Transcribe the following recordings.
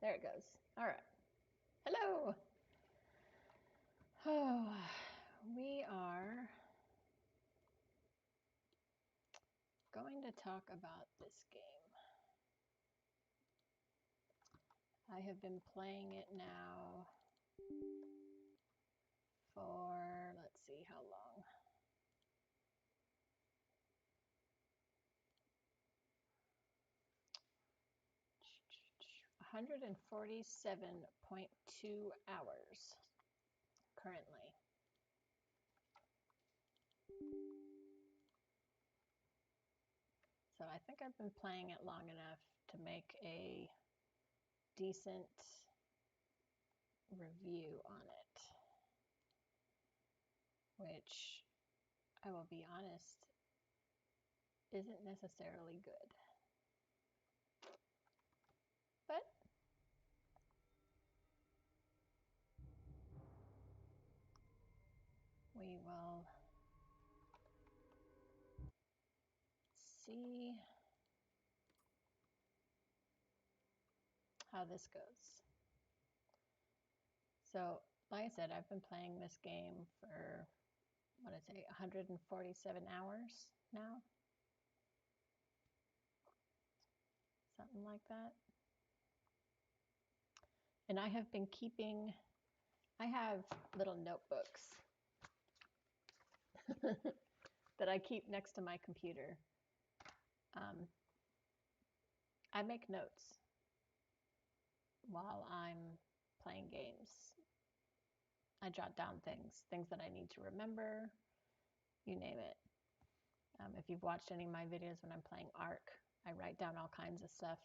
There it goes. All right. Hello. Oh, we are going to talk about this game. I have been playing it now for, let's see how long. One 147.2 hours currently. So I think I've been playing it long enough to make a decent review on it, which I will be honest isn't necessarily good. But we will see how this goes. So, like I said, I've been playing this game for, what did I say, 147 hours now? Something like that. And I have been keeping, I have little notebooks that I keep next to my computer. I make notes while I'm playing games. I jot down things that I need to remember, you name it. If you've watched any of my videos when I'm playing Ark, I write down all kinds of stuff.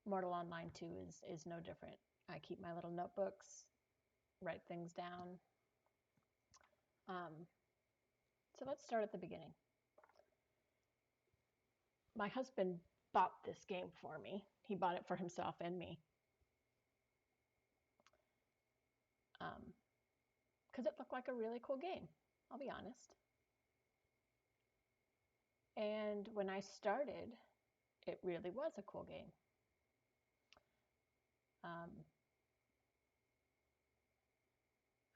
Mortal Online 2 is no different. I keep my little notebooks, write things down. So let's start at the beginning. My husband bought this game for me. He bought it for himself and me. Because it looked like a really cool game, I'll be honest. And when I started, it really was a cool game. I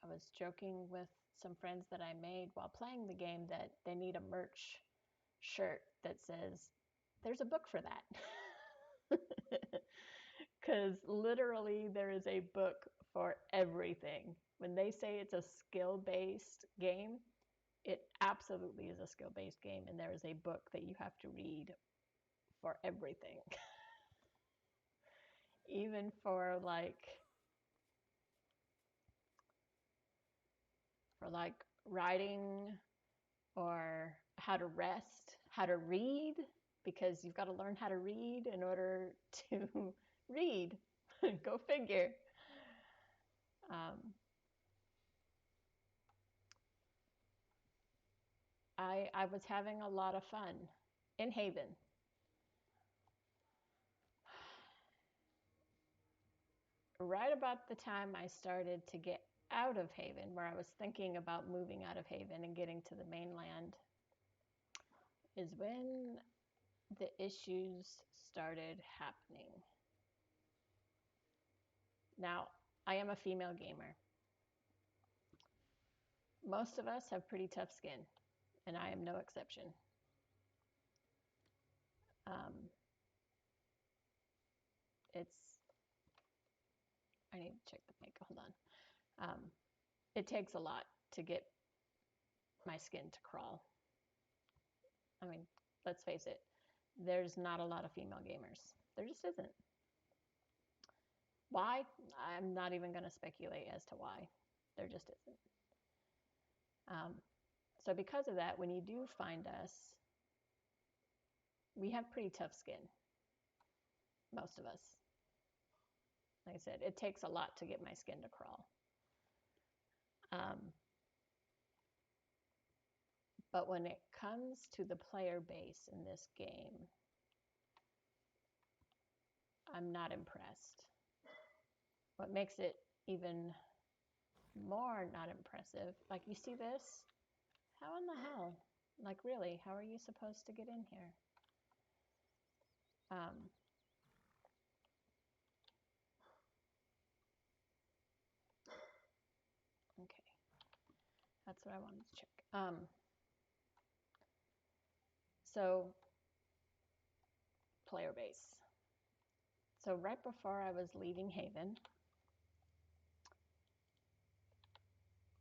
was joking with some friends that I made while playing the game that they need a merch shirt that says, "There's a book for that." Because literally there is a book for everything. When they say it's a skill-based game, it absolutely is a skill-based game, and there is a book that you have to read for everything. Even for like writing or how to rest, how to read, because you've got to learn how to read in order to read. Go figure. I was having a lot of fun in Haven. Right about the time I started to get out of Haven, where I was thinking about moving out of Haven and getting to the mainland, is when the issues started happening. Now, I am a female gamer. Most of us have pretty tough skin, and I am no exception. It's, I need to check the mic, hold on. It takes a lot to get my skin to crawl. I mean, let's face it, there's not a lot of female gamers. There just isn't. Why? I'm not even going to speculate as to why. There just isn't. So because of that, when you do find us, we have pretty tough skin. Most of us. Like I said, it takes a lot to get my skin to crawl. But when it comes to the player base in this game, I'm not impressed. What makes it even more not impressive, like you see this? How in the hell? Like really, how are you supposed to get in here? That's what I wanted to check. So player base. So right before I was leaving Haven,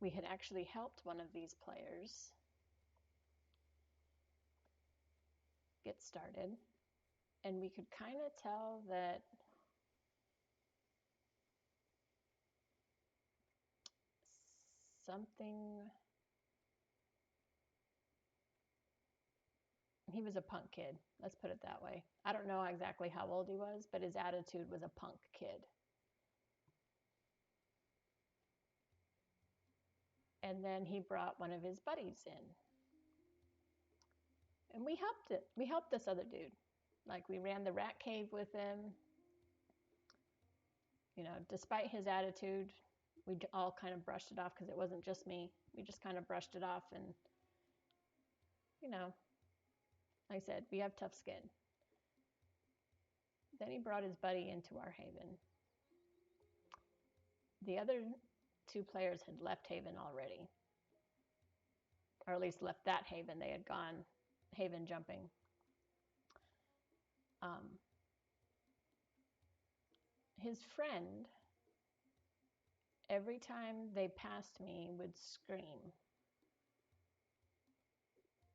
we had actually helped one of these players get started, and we could kind of tell that something, he was a punk kid, let's put it that way. I don't know exactly how old he was, but his attitude was a punk kid. And then he brought one of his buddies in. And we helped this other dude. Like, we ran the rat cave with him. You know, despite his attitude, we all kind of brushed it off because it wasn't just me. We just kind of brushed it off, and, you know, like I said, we have tough skin. Then he brought his buddy into our Haven. The other two players had left Haven already, or at least left that Haven. They had gone Haven jumping. His friend, every time they passed me, would scream.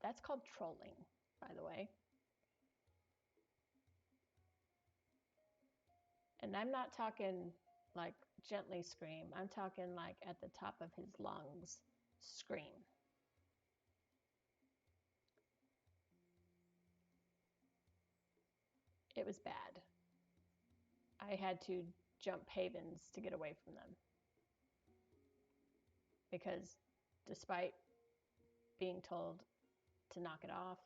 That's called trolling, by the way. And I'm not talking like gently scream. I'm talking like at the top of his lungs scream. It was bad. I had to jump havens to get away from them. Because despite being told to knock it off,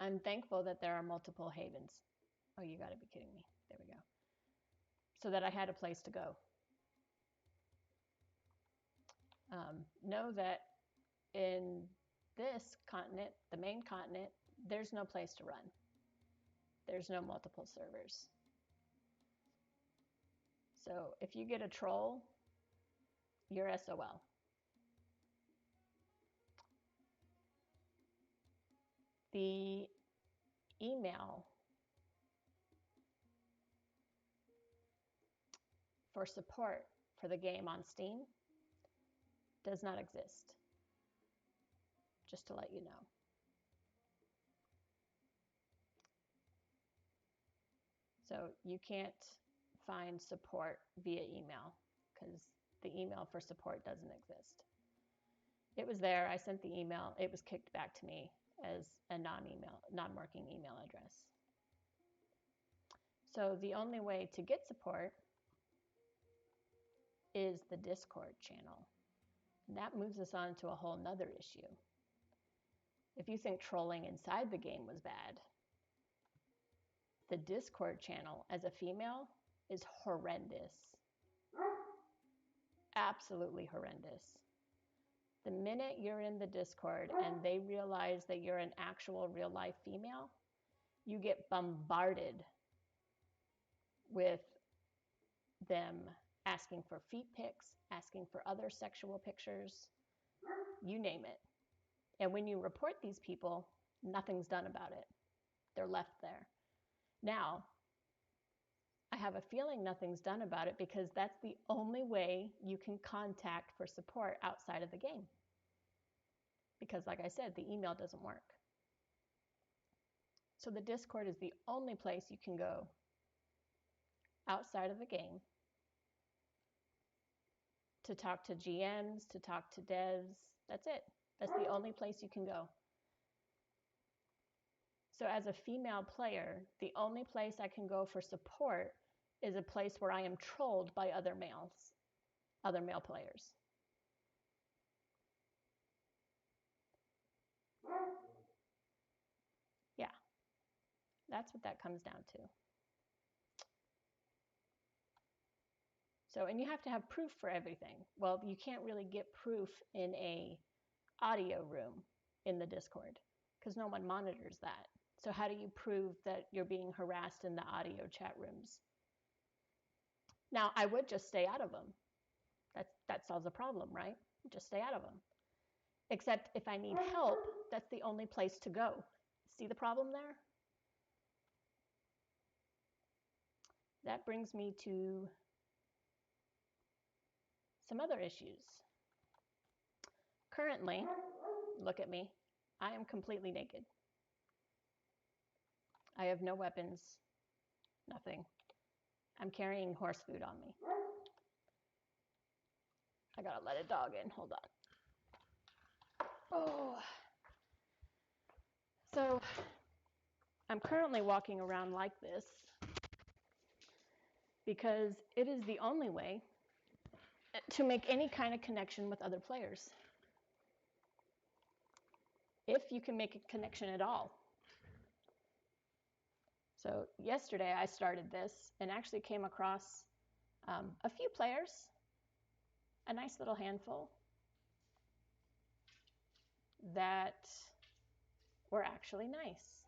I'm thankful that there are multiple havens. Oh, you got to be kidding me. There we go. So that I had a place to go. Know that in this continent, the main continent, there's no place to run. There's no multiple servers. So if you get a troll, you're SOL. The email for support for the game on Steam does not exist, just to let you know. So you can't find support via email because the email for support doesn't exist. It was there, I sent the email, it was kicked back to me as a non-working email address. So the only way to get support is the Discord channel. And that moves us on to a whole nother issue. If you think trolling inside the game was bad, the Discord channel as a female is horrendous. Absolutely horrendous. The minute you're in the Discord and they realize that you're an actual real life female, you get bombarded with them asking for feet pics, asking for other sexual pictures, you name it. And when you report these people, nothing's done about it. They're left there. Now, I have a feeling nothing's done about it because that's the only way you can contact for support outside of the game. Because like I said, the email doesn't work. So the Discord is the only place you can go outside of the game to talk to GMs, to talk to devs. That's it. That's the only place you can go. So as a female player, the only place I can go for support is a place where I am trolled by other male players. Yeah, that's what that comes down to. So, and you have to have proof for everything. Well, you can't really get proof in a audio room in the Discord because no one monitors that. So how do you prove that you're being harassed in the audio chat rooms? Now, I would just stay out of them. That solves the problem, right? Just stay out of them. Except if I need help, that's the only place to go. See the problem there? That brings me to some other issues. Currently, look at me, I am completely naked. I have no weapons, nothing. I'm carrying horse food on me. I gotta let a dog in, hold on. Oh. So, I'm currently walking around like this because it is the only way to make any kind of connection with other players. If you can make a connection at all. So yesterday I started this and actually came across a few players, a nice little handful that were actually nice.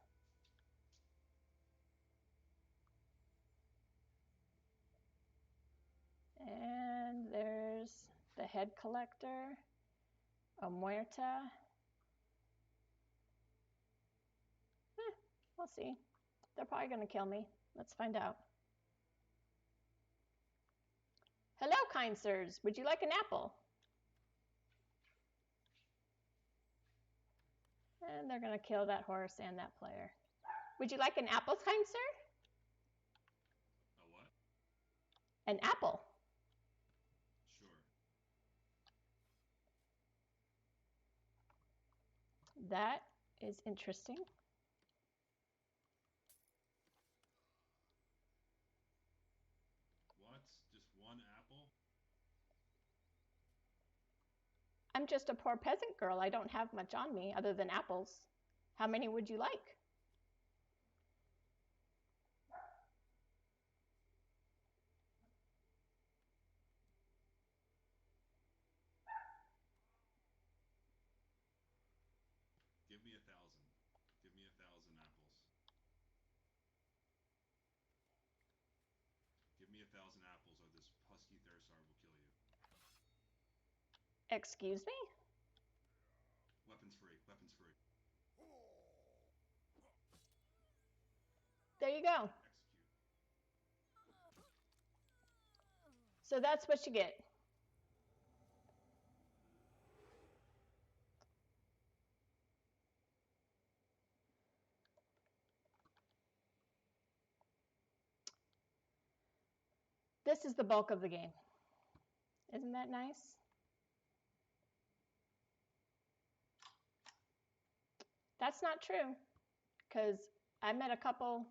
And there's the head collector, a muerta. We'll see. They're probably going to kill me. Let's find out. Hello, kind sirs. Would you like an apple? And they're going to kill that horse and that player. Would you like an apple, kind sir? A what? An apple. Sure. That is interesting. What? Just one apple? I'm just a poor peasant girl. I don't have much on me other than apples. How many would you like? Give me 1,000. Give me 1,000 apples. Give me 1,000 apples or this husky thersar will kill you. Excuse me? Weapons free. Weapons free. There you go. Execute. So that's what you get. This is the bulk of the game. Isn't that nice? That's not true, because I met a couple,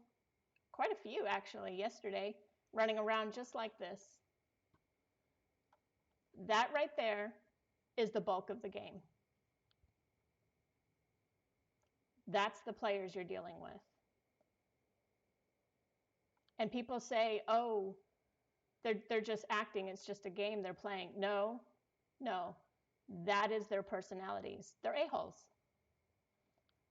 quite a few actually, yesterday, running around just like this. That right there is the bulk of the game. That's the players you're dealing with. And people say, oh, they're just acting, it's just a game they're playing. No, that is their personalities. They're a-holes.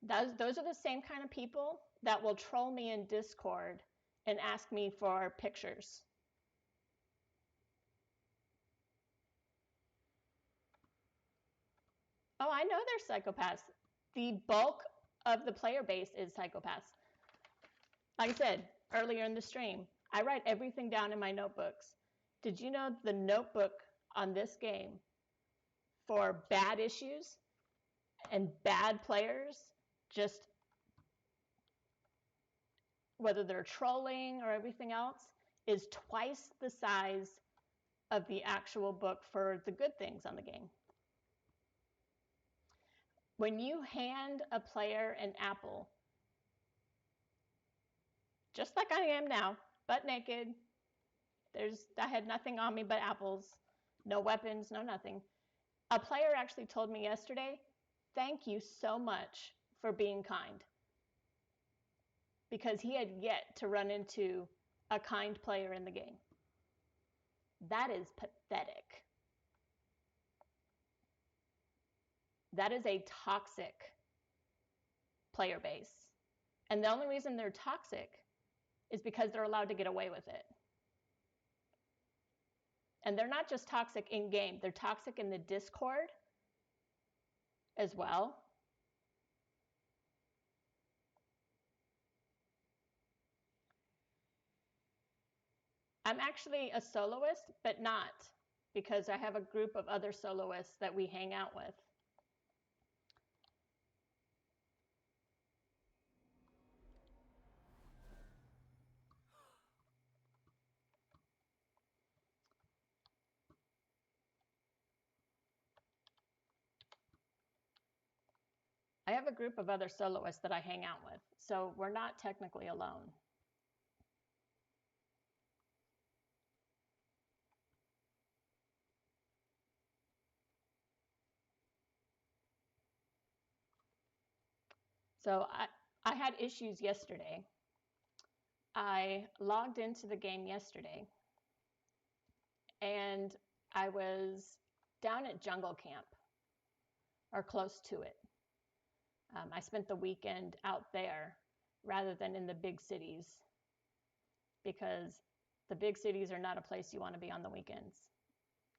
Those are the same kind of people that will troll me in Discord and ask me for pictures. Oh, I know they're psychopaths. The bulk of the player base is psychopaths. Like I said earlier in the stream, I write everything down in my notebooks. Did you know the notebook on this game for bad issues and bad players, just whether they're trolling or everything else, is twice the size of the actual book for the good things on the game? When you hand a player an apple, just like I am now, butt naked, I had nothing on me but apples, no weapons, no nothing. A player actually told me yesterday, thank you so much for being kind. Because he had yet to run into a kind player in the game. That is pathetic. That is a toxic player base. And the only reason they're toxic is because they're allowed to get away with it. And they're not just toxic in game, they're toxic in the Discord as well. I'm actually a soloist, but not, because I have a group of other soloists that we hang out with. I have a group of other soloists that I hang out with, so we're not technically alone. So I had issues yesterday. I logged into the game yesterday, and I was down at Jungle Camp, or close to it. I spent the weekend out there rather than in the big cities, because the big cities are not a place you want to be on the weekends.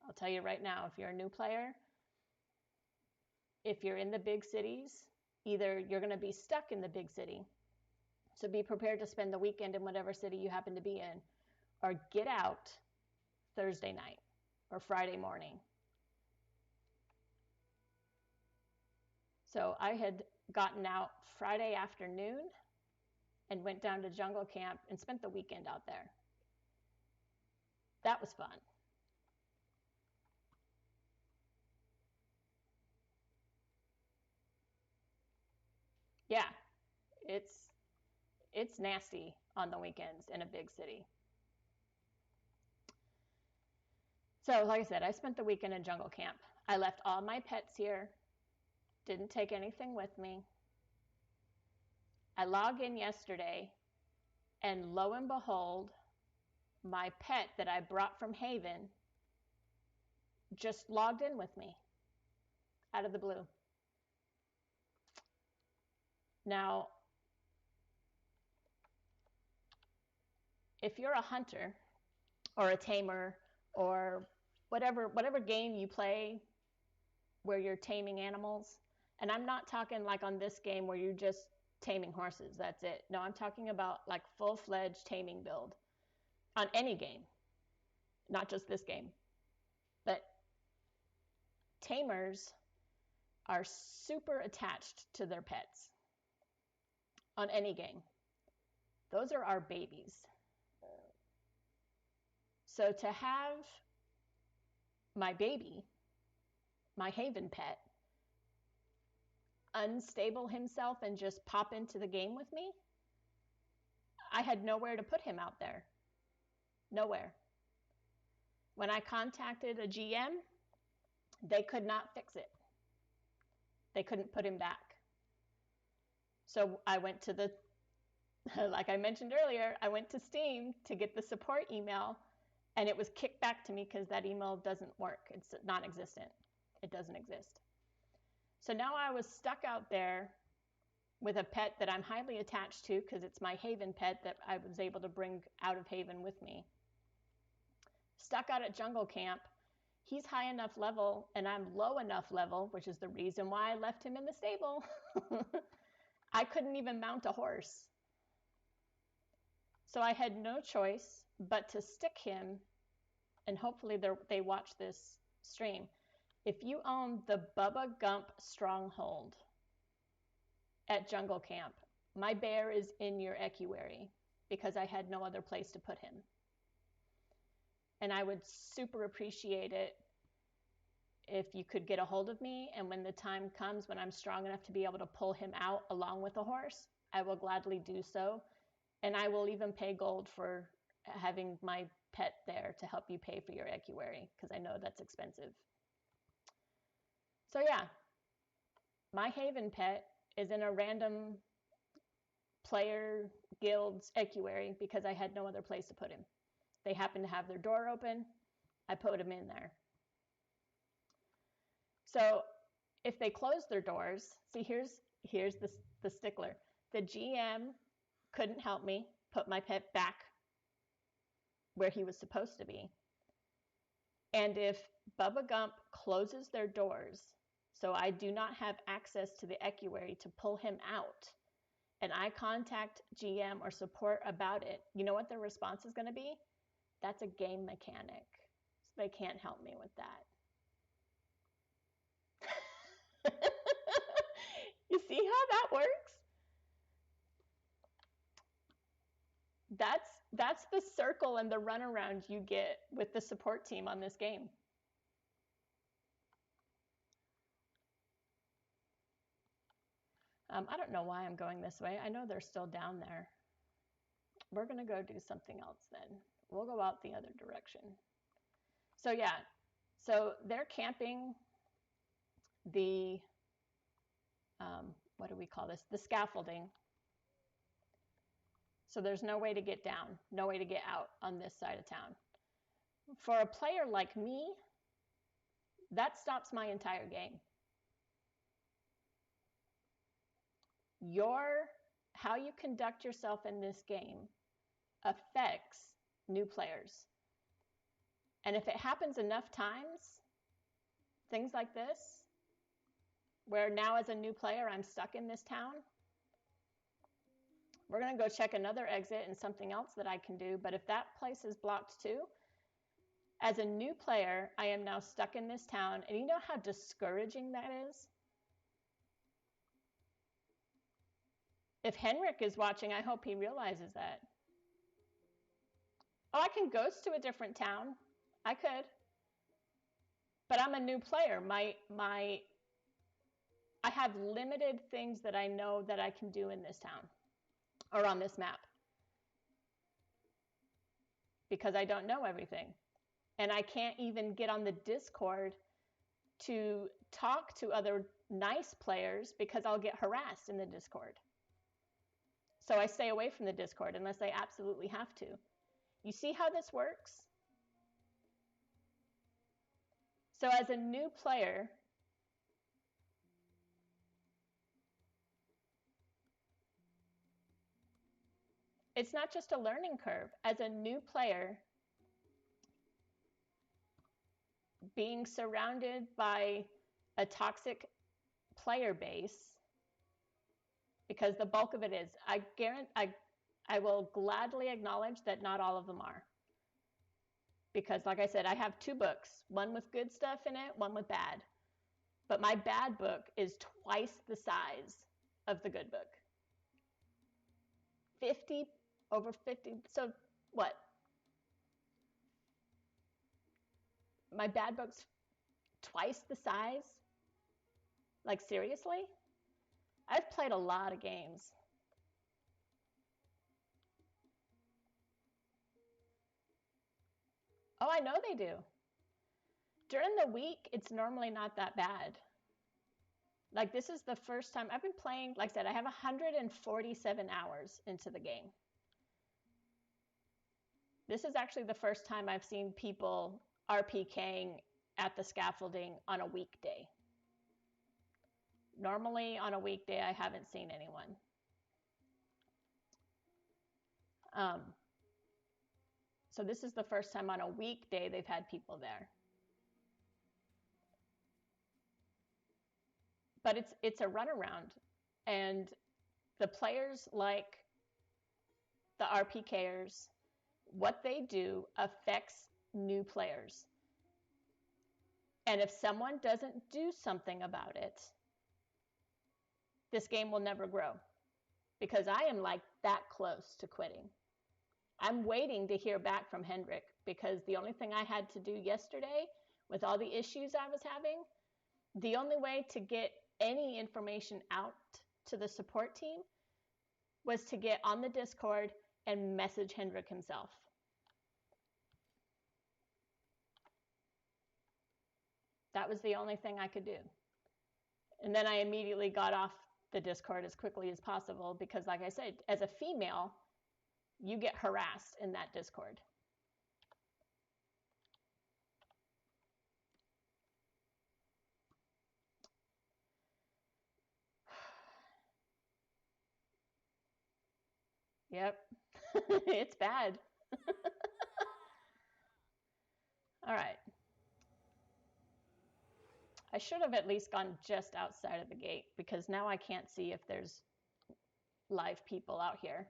I'll tell you right now, if you're a new player, if you're in the big cities, either you're going to be stuck in the big city, so be prepared to spend the weekend in whatever city you happen to be in, or get out Thursday night or Friday morning. So I had gotten out Friday afternoon and went down to Jungle Camp and spent the weekend out there. That was fun. Yeah, it's nasty on the weekends in a big city. So like I said, I spent the weekend in Jungle Camp. I left all my pets here, didn't take anything with me. I log in yesterday, and lo and behold, my pet that I brought from Haven just logged in with me out of the blue. Now, if you're a hunter or a tamer or whatever game you play where you're taming animals, and I'm not talking like on this game where you're just taming horses, that's it. No, I'm talking about like full-fledged taming build on any game, not just this game. But tamers are super attached to their pets on any game. Those are our babies. So to have my baby, my Haven pet, unstable himself and just pop into the game with me, I had nowhere to put him out there. Nowhere. When I contacted a GM, they could not fix it. They couldn't put him back. So I went to the, like I mentioned earlier, I went to Steam to get the support email, and it was kicked back to me because that email doesn't work. It's non-existent. It doesn't exist. So now I was stuck out there with a pet that I'm highly attached to because it's my Haven pet that I was able to bring out of Haven with me. Stuck out at Jungle Camp. He's high enough level and I'm low enough level, which is the reason why I left him in the stable. I couldn't even mount a horse. So I had no choice but to stick him, and hopefully they watch this stream. If you own the Bubba Gump Stronghold at Jungle Camp, my bear is in your equerry because I had no other place to put him. And I would super appreciate it if you could get a hold of me, and when the time comes when I'm strong enough to be able to pull him out along with the horse, I will gladly do so. And I will even pay gold for having my pet there to help you pay for your equerry, because I know that's expensive. So yeah, my Haven pet is in a random player guild's equerry because I had no other place to put him. They happened to have their door open. I put him in there. So if they close their doors, see, here's the stickler. The GM couldn't help me put my pet back where he was supposed to be. And if Bubba Gump closes their doors, so I do not have access to the equerry to pull him out, and I contact GM or support about it, you know what their response is going to be? That's a game mechanic. So they can't help me with that. You see how that works? That's the circle and the runaround you get with the support team on this game. I don't know why I'm going this way. I know they're still down there. We're going to go do something else then. We'll go out the other direction. So yeah, so they're camping the, what do we call this? The scaffolding. So there's no way to get down, no way to get out on this side of town. For a player like me, that stops my entire game. How you conduct yourself in this game affects new players. And if it happens enough times, things like this, where now as a new player, I'm stuck in this town, we're going to go check another exit and something else that I can do. But if that place is blocked too, as a new player, I am now stuck in this town. And you know how discouraging that is? If Henrik is watching, I hope he realizes that. Oh, I can ghost to a different town. I could. But I'm a new player. I have limited things that I know that I can do in this town or on this map because I don't know everything. And I can't even get on the Discord to talk to other nice players because I'll get harassed in the Discord. So I stay away from the Discord unless I absolutely have to. You see how this works? So as a new player, it's not just a learning curve. As a new player, being surrounded by a toxic player base, because the bulk of it is, I will gladly acknowledge that not all of them are. Because like I said, I have 2 books, one with good stuff in it, one with bad. But my bad book is twice the size of the good book. 50, over 50, so what? My bad book's twice the size? Like seriously? I've played a lot of games. Oh, I know they do. During the week, it's normally not that bad. Like this is the first time I've been playing, like I said, I have 147 hours into the game. This is actually the first time I've seen people RPKing at the scaffolding on a weekday. Normally on a weekday, I haven't seen anyone. So this is the first time on a weekday they've had people there. But it's a runaround. And the players like the RPKers, what they do affects new players. And if someone doesn't do something about it, this game will never grow. Because I am like that close to quitting. I'm waiting to hear back from Hendrik because the only thing I had to do yesterday with all the issues I was having, the only way to get any information out to the support team was to get on the Discord and message Hendrik himself. That was the only thing I could do. And then I immediately got off the Discord as quickly as possible because, like I said, as a female, you get harassed in that Discord. Yep, it's bad. All right. I should have at least gone just outside of the gate because now I can't see if there's live people out here.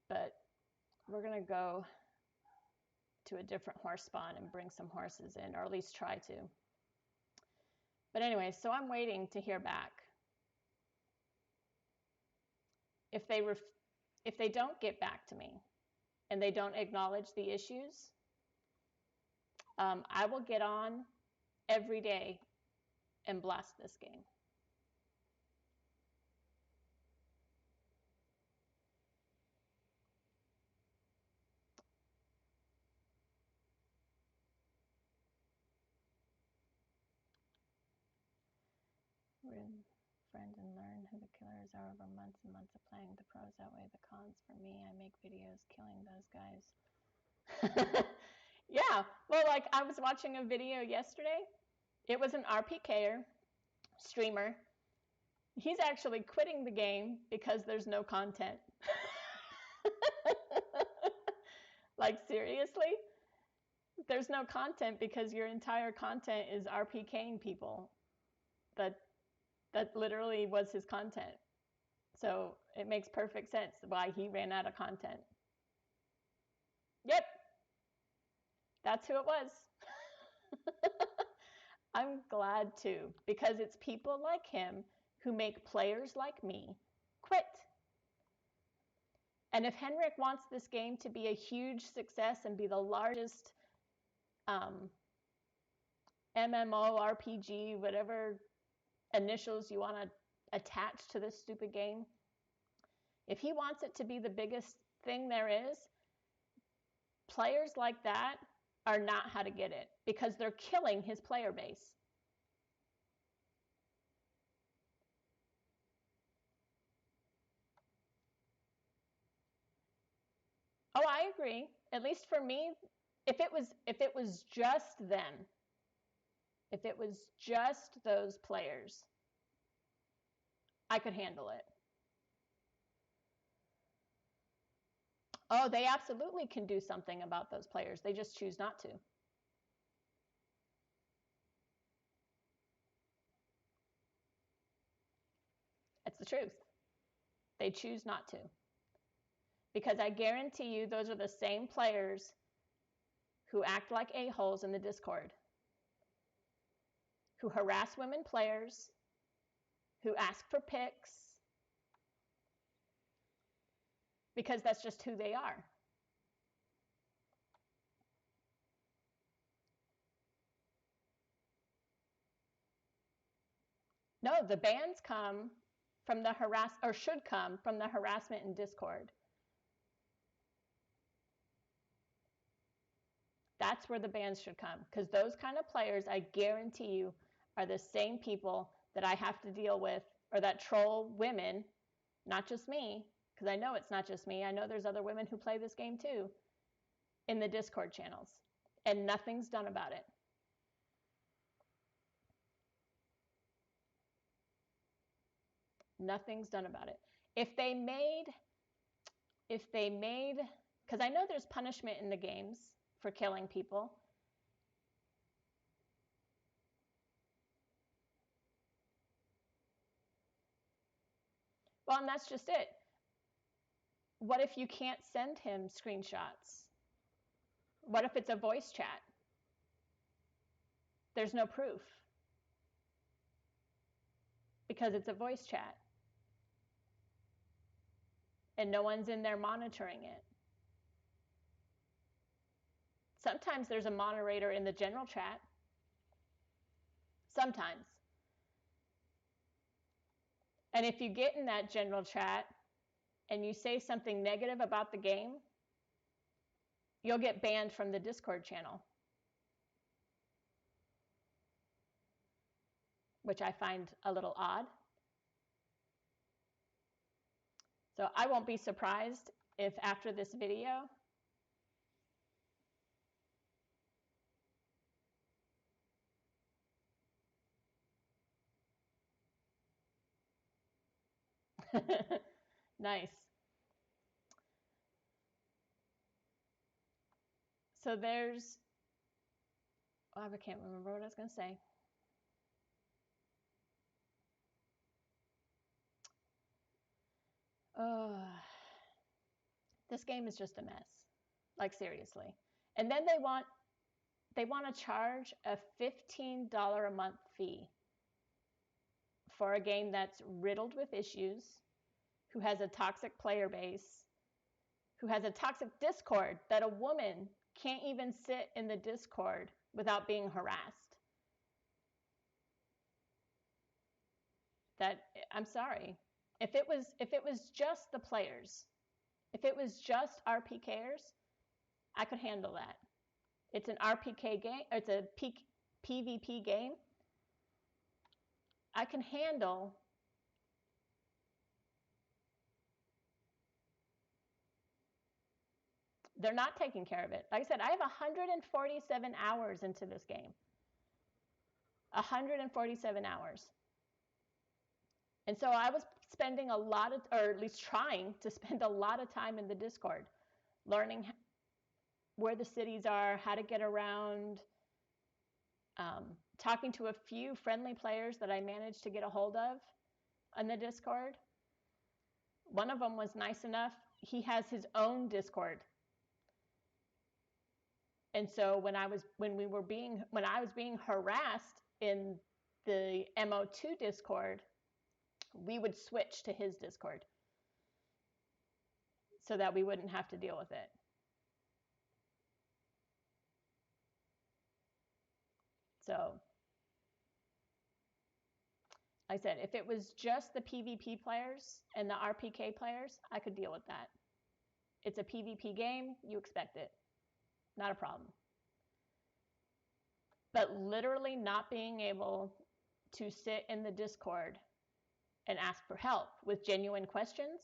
But we're going to go to a different horse spawn and bring some horses in, or at least try to. But anyway, so I'm waiting to hear back. If they don't get back to me and they don't acknowledge the issues, I will get on every day and blast this game. Friend and learn who the killers are over months and months of playing. The pros outweigh the cons for me. I make videos killing those guys. Yeah, well, like I was watching a video yesterday. It was an RPKer streamer. He's actually quitting the game because there's no content. Like seriously? There's no content because your entire content is RPKing people. That literally was his content. So it makes perfect sense why he ran out of content. Yep, that's who it was. I'm glad too, because it's people like him who make players like me quit. And if Henrik wants this game to be a huge success and be the largest MMO, RPG, whatever initials you want to attach to this stupid game, if he wants it to be the biggest thing there is, players like that are not how to get it because they're killing his player base. Oh, I agree. At least for me, if it was just them, if it was just those players, I could handle it. Oh, they absolutely can do something about those players. They just choose not to. That's the truth. They choose not to. Because I guarantee you those are the same players who act like a-holes in the Discord, who harass women players, who ask for pics, because that's just who they are. No, the bans come from the should come from the harassment in Discord. That's where the bans should come, because those kind of players, I guarantee you, are the same people that I have to deal with, or that troll women, not just me, because I know it's not just me. I know there's other women who play this game too, in the Discord channels, and nothing's done about it. Nothing's done about it. If they made, because I know there's punishment in the games for killing people. Well, and that's just it. What if you can't send him screenshots? What if it's a voice chat? There's no proof because it's a voice chat and no one's in there monitoring it. Sometimes there's a moderator in the general chat. Sometimes. And if you get in that general chat and you say something negative about the game, you'll get banned from the Discord channel, which I find a little odd. So I won't be surprised if after this video, nice. So there's, oh, I can't remember what I was going to say. This game is just a mess. Like, seriously. And then they want to charge a $15 a month fee for a game that's riddled with issues, who has a toxic player base, who has a toxic Discord that a woman can't even sit in the Discord without being harassed. That, I'm sorry. If it was just the players, if it was just RPKers, I could handle that. It's an RPK game, it's a PvP game. I can handle they're not taking care of it. Like I said, I have 147 hours into this game. 147 hours. And so I was spending a lot of, or at least trying to spend a lot of time in the Discord, learning where the cities are, how to get around, talking to a few friendly players that I managed to get a hold of on the Discord. One of them was nice enough. He has his own Discord. And so when I was being harassed in the MO2 Discord, we would switch to his Discord so that we wouldn't have to deal with it. So, like I said, if it was just the PvP players and the RPK players, I could deal with that. It's a PvP game, you expect it. Not a problem. But literally not being able to sit in the Discord and ask for help with genuine questions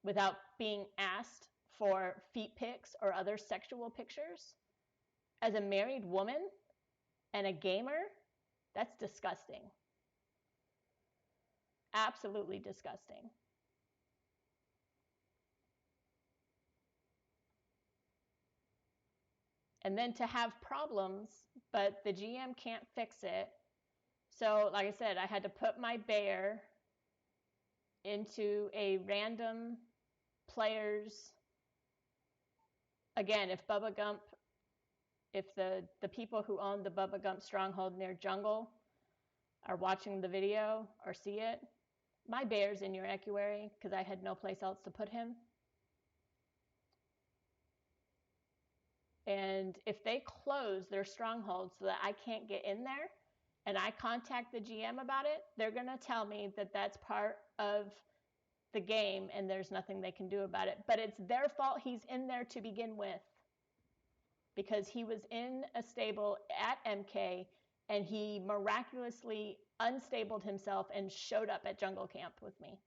without being asked for feet pics or other sexual pictures, as a married woman and a gamer, that's disgusting. Absolutely disgusting. And then to have problems, but the GM can't fix it. So, like I said, I had to put my bear into a random player's. Again, if Bubba Gump, if the people who own the Bubba Gump stronghold near Jungle are watching the video or see it, my bear's in your estuary because I had no place else to put him. And if they close their stronghold so that I can't get in there and I contact the GM about it, they're going to tell me that that's part of the game and there's nothing they can do about it. But it's their fault he's in there to begin with, because he was in a stable at MK and he miraculously unstabled himself and showed up at Jungle Camp with me.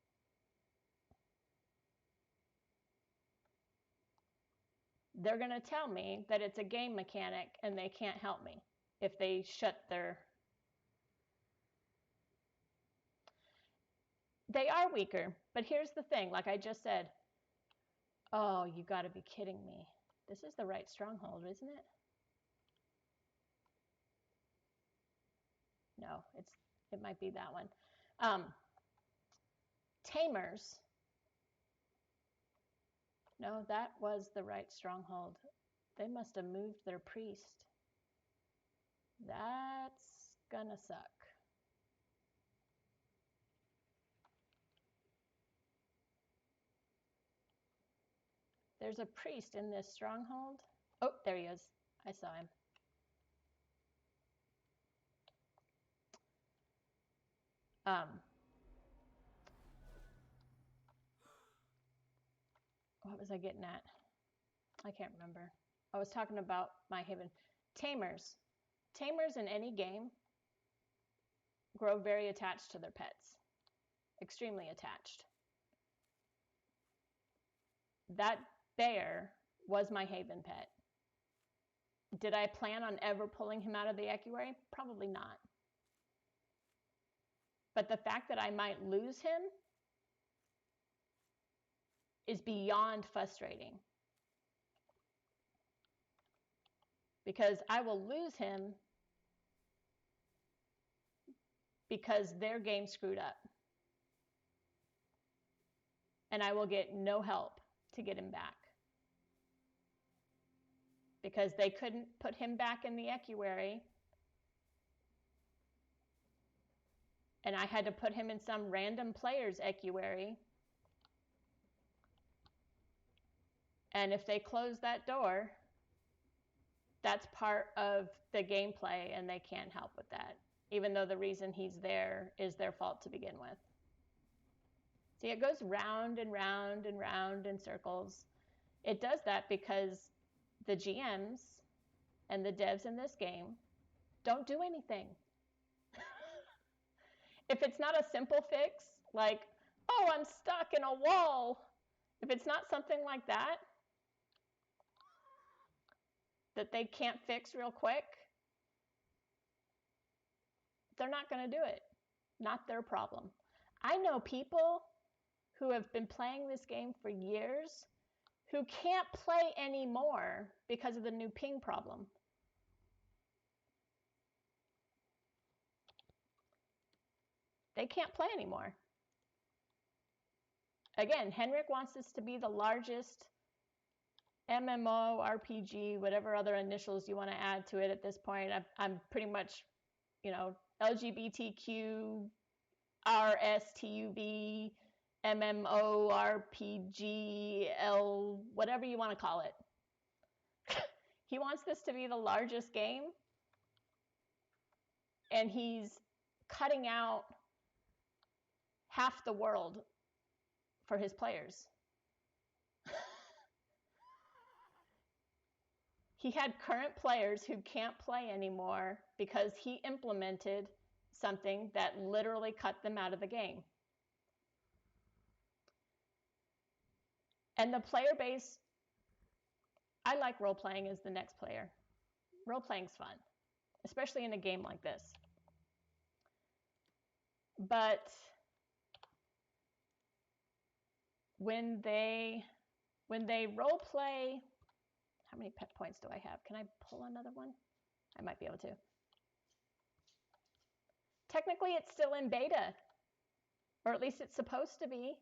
They're going to tell me that it's a game mechanic and they can't help me if they shut their... They are weaker, but here's the thing, like I just said. Oh, you got to be kidding me. This is the right stronghold, isn't it? No, it might be that one. Tamers. No, that was the right stronghold. They must have moved their priest. That's gonna suck. There's a priest in this stronghold. Oh, there he is. I saw him. What was I getting at? I can't remember. I was talking about my haven. Tamers. Tamers in any game grow very attached to their pets. Extremely attached. That bear was my haven pet. Did I plan on ever pulling him out of the estuary? Probably not. But the fact that I might lose him is beyond frustrating. Because I will lose him because their game screwed up. and I will get no help to get him back. Because they couldn't put him back in the equerry, and I had to put him in some random player's equerry. And if they close that door, that's part of the gameplay, and they can't help with that, even though the reason he's there is their fault to begin with. See, it goes round and round and round in circles. It does that because the GMs and the devs in this game don't do anything. If it's not a simple fix, like, oh, I'm stuck in a wall, if it's not something like that they can't fix real quick, they're not going to do it. Not their problem. I know people who have been playing this game for years who can't play anymore because of the new ping problem. They can't play anymore. Again, Henrik wants this to be the largest MMO, RPG, whatever other initials you want to add to it at this point. I'm pretty much, LGBTQ, RSTUV, MMORPG, whatever you want to call it. He wants this to be the largest game, and he's cutting out half the world for his players. He had current players who can't play anymore because he implemented something that literally cut them out of the game. And the player base, I like role-playing as the next player. Role-playing's fun, especially in a game like this. But when they role-play, how many pet points do I have? Can I pull another one? I might be able to. Technically, it's still in beta, or at least it's supposed to be.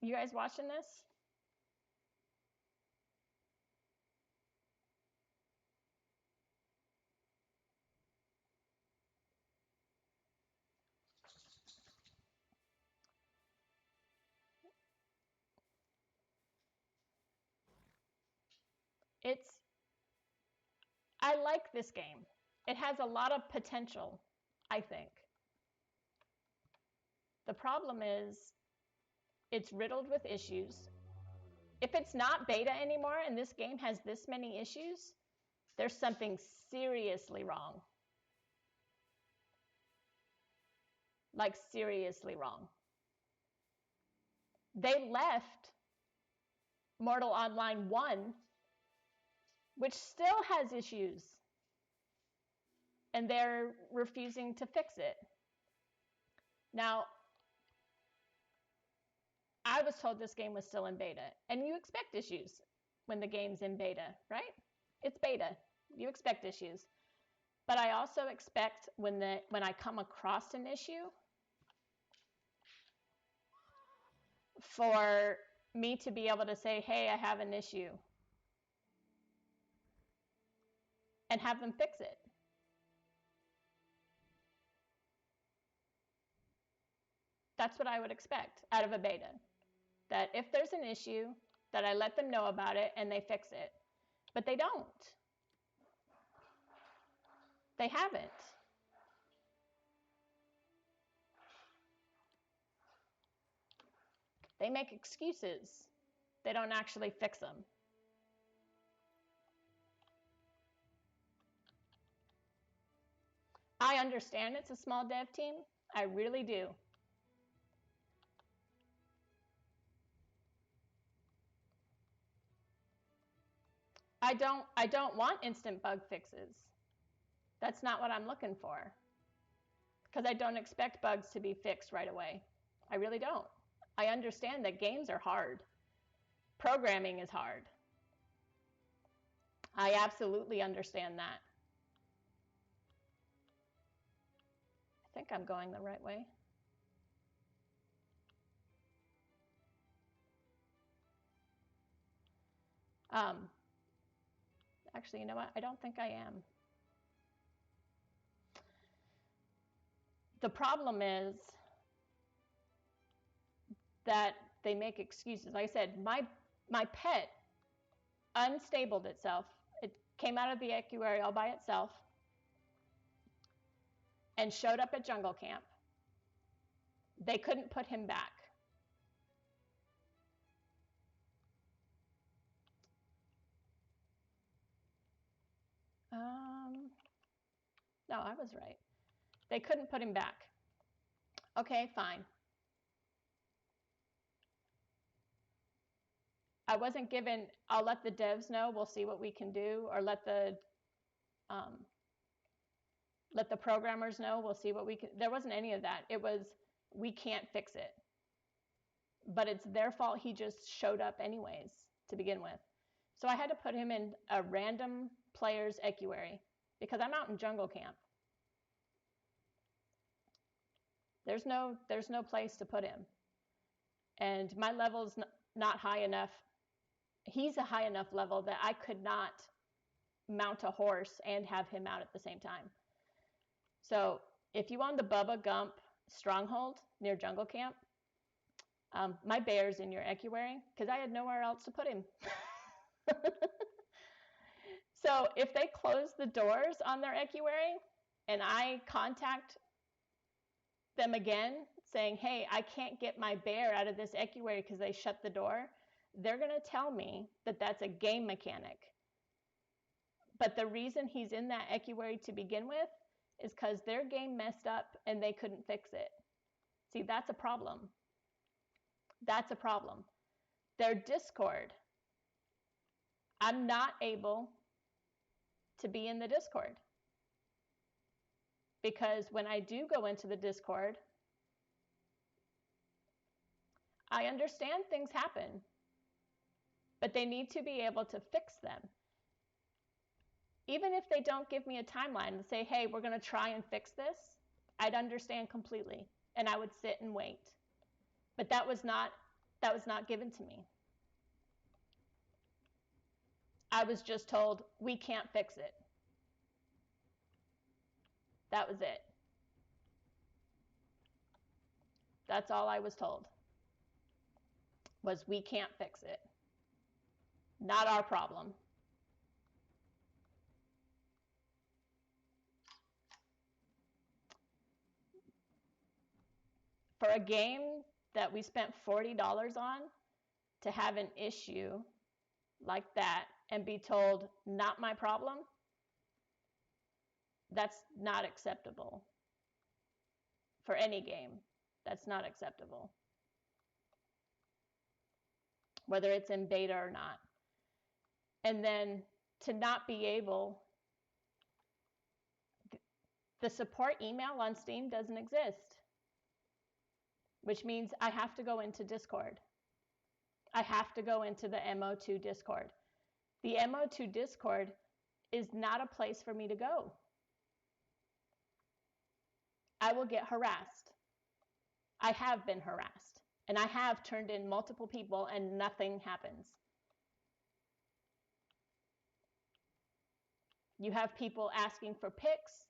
You guys watching this? I like this game. It has a lot of potential, I think. The problem is it's riddled with issues. If it's not beta anymore and this game has this many issues, there's something seriously wrong. Like seriously wrong. They left Mortal Online 1, which still has issues, and they're refusing to fix it. Now, I was told this game was still in beta, and you expect issues when the game's in beta, right? It's beta. You expect issues. But I also expect when I come across an issue for me to be able to say, hey, I have an issue, and have them fix it. That's what I would expect out of a beta. That if there's an issue, that I let them know about it and they fix it. But they don't. They haven't. They make excuses. They don't actually fix them. I understand it's a small dev team. I really do. I don't want instant bug fixes. That's not what I'm looking for. Because I don't expect bugs to be fixed right away. I really don't. I understand that games are hard. Programming is hard. I absolutely understand that. think I'm going the right way. Actually, you know what? I don't think I am. The problem is that they make excuses. Like I said, my pet unstabled itself. It came out of the estuary all by itself and showed up at jungle camp. They couldn't put him back. No, I was right. They couldn't put him back. Okay, fine. I wasn't given, I'll let the devs know, we'll see what we can do, or let the programmers know, we'll see what we can. There wasn't any of that. It was, we can't fix it. But it's their fault he just showed up anyways to begin with. So I had to put him in a random player's estuary because I'm out in jungle camp. There's no place to put him. And my level's not high enough. He's a high enough level that I could not mount a horse and have him out at the same time. So if you own the Bubba Gump stronghold near jungle camp, my bear's in your estuary because I had nowhere else to put him. So if they close the doors on their estuary and I contact them again saying, hey, I can't get my bear out of this estuary because they shut the door, they're going to tell me that that's a game mechanic. But the reason he's in that estuary to begin with is because their game messed up and they couldn't fix it. See, that's a problem. That's a problem. Their Discord, I'm not able to be in the Discord. Because when I do go into the Discord, I understand things happen, but they need to be able to fix them. Even if they don't give me a timeline and say, hey, we're going to try and fix this, I'd understand completely, and I would sit and wait. But that was not given to me. I was just told, we can't fix it. That was it. That's all I was told, was we can't fix it. Not our problem. For a game that we spent $40 on to have an issue like that and be told, not my problem, that's not acceptable. For any game, that's not acceptable. Whether it's in beta or not. And then to not be able, the support email on Steam doesn't exist, which means I have to go into Discord. I have to go into the MO2 Discord. The MO2 Discord is not a place for me to go. I will get harassed. I have been harassed, and I have turned in multiple people and nothing happens. You have people asking for pics.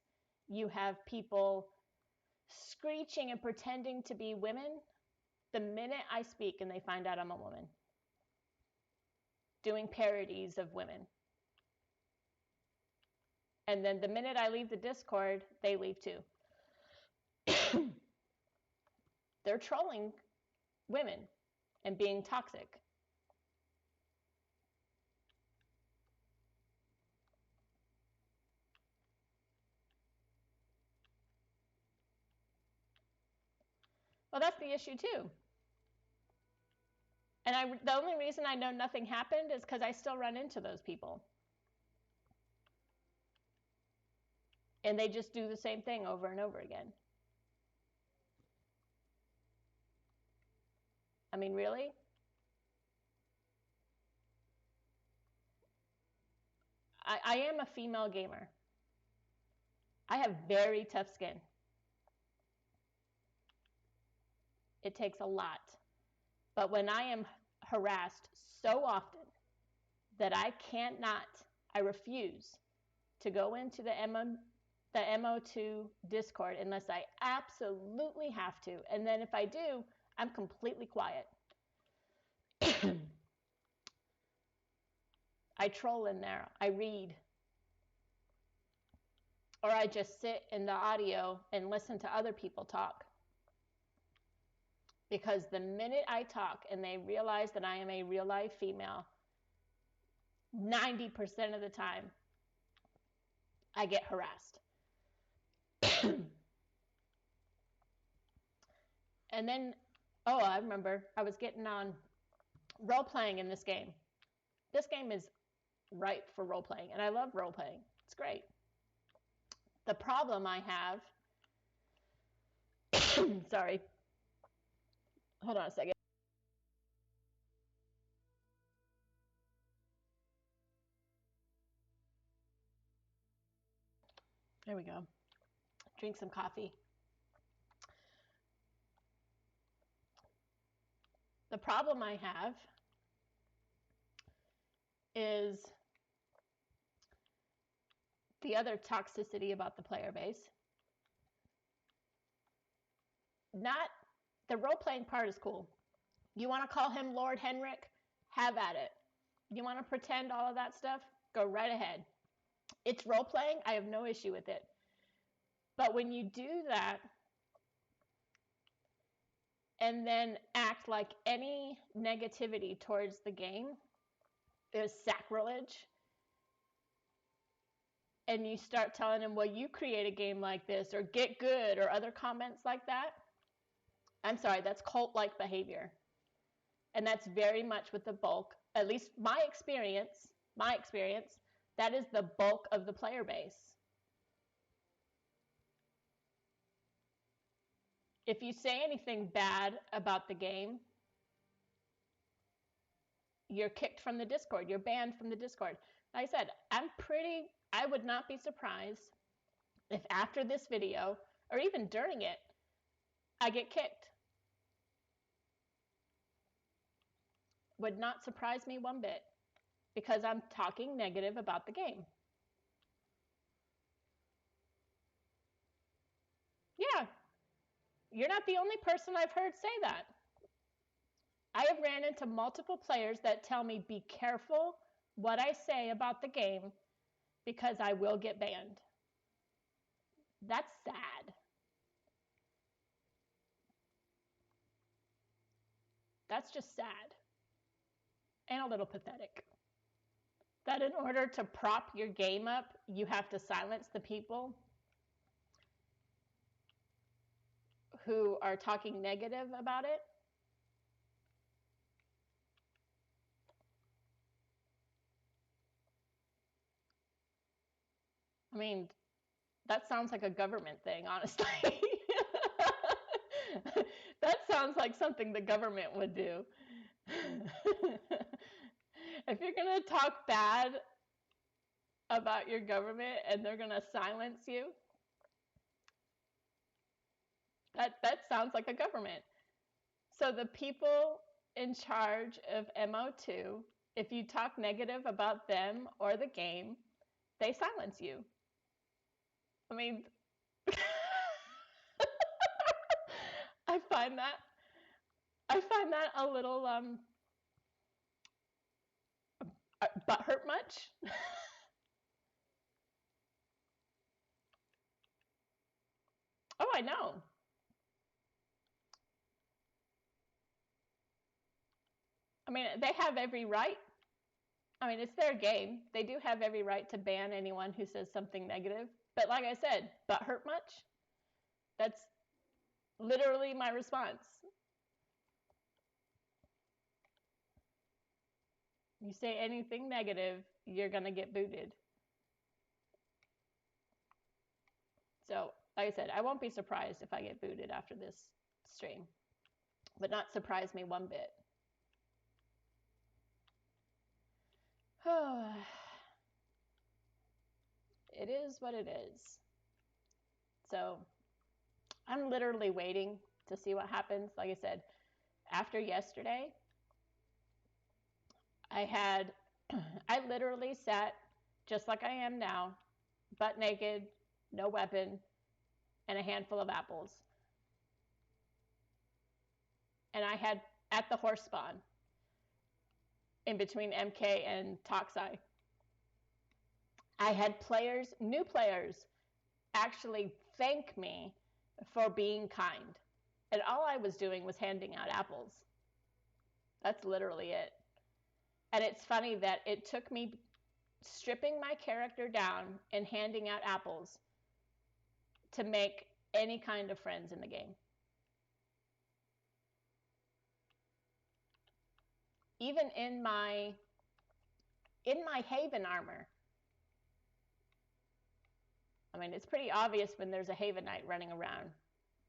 You have people screeching and pretending to be women the minute I speak and they find out I'm a woman. Doing parodies of women. And then the minute I leave the Discord, they leave too. They're trolling women and being toxic. Well, that's the issue too. And the only reason I know nothing happened is because I still run into those people. And they just do the same thing over and over again. I mean, really? I am a female gamer. I have very tough skin. It takes a lot. But when I am harassed so often that I refuse to go into the MO2 Discord unless I absolutely have to. And then if I do, I'm completely quiet. I troll in there. I read. Or I just sit in the audio and listen to other people talk. Because the minute I talk and they realize that I am a real life female, 90% of the time, I get harassed. And then, I remember I was getting on role playing in this game. This game is ripe for role playing, and I love role playing. It's great. The problem I have, sorry, hold on a second. There we go. Drink some coffee. The problem I have is the other toxicity about the player base. Not the role playing part is cool. You want to call him Lord Henrik? Have at it. You want to pretend all of that stuff? Go right ahead. It's role playing. I have no issue with it. But when you do that and then act like any negativity towards the game is sacrilege, and you start telling him, well, you create a game like this, or get good, or other comments like that, I'm sorry, that's cult-like behavior. And that's very much with the bulk, at least my experience, that is the bulk of the player base. If you say anything bad about the game, you're kicked from the Discord. You're banned from the Discord. Like I said, I would not be surprised if after this video, or even during it, I get kicked. Would not surprise me one bit, because I'm talking negative about the game. Yeah, you're not the only person I've heard say that. I have ran into multiple players that tell me, be careful what I say about the game because I will get banned. That's sad. That's just sad. And a little pathetic. That in order to prop your game up, you have to silence the people who are talking negative about it. I mean, that sounds like a government thing, honestly. That sounds like something the government would do. If you're going to talk bad about your government and they're going to silence you, that sounds like a government. So the people in charge of MO2, if you talk negative about them or the game, they silence you. I mean, I find that a little butthurt much. Oh, I know. I mean, they have every right. I mean, it's their game. They do have every right to ban anyone who says something negative. But like I said, butthurt much? That's literally my response. You say anything negative, you're going to get booted. So, like I said, I won't be surprised if I get booted after this stream. But not surprise me one bit. It is what it is. So, I'm literally waiting to see what happens. Like I said, after yesterday, I literally sat just like I am now, butt naked, no weapon, and a handful of apples. And I had at the horse spawn in between MK and Toxai. I had players, new players, actually thank me for being kind. And all I was doing was handing out apples. That's literally it. And it's funny that it took me stripping my character down and handing out apples to make any kind of friends in the game. Even in my Haven armor. I mean, it's pretty obvious when there's a Haven Knight running around.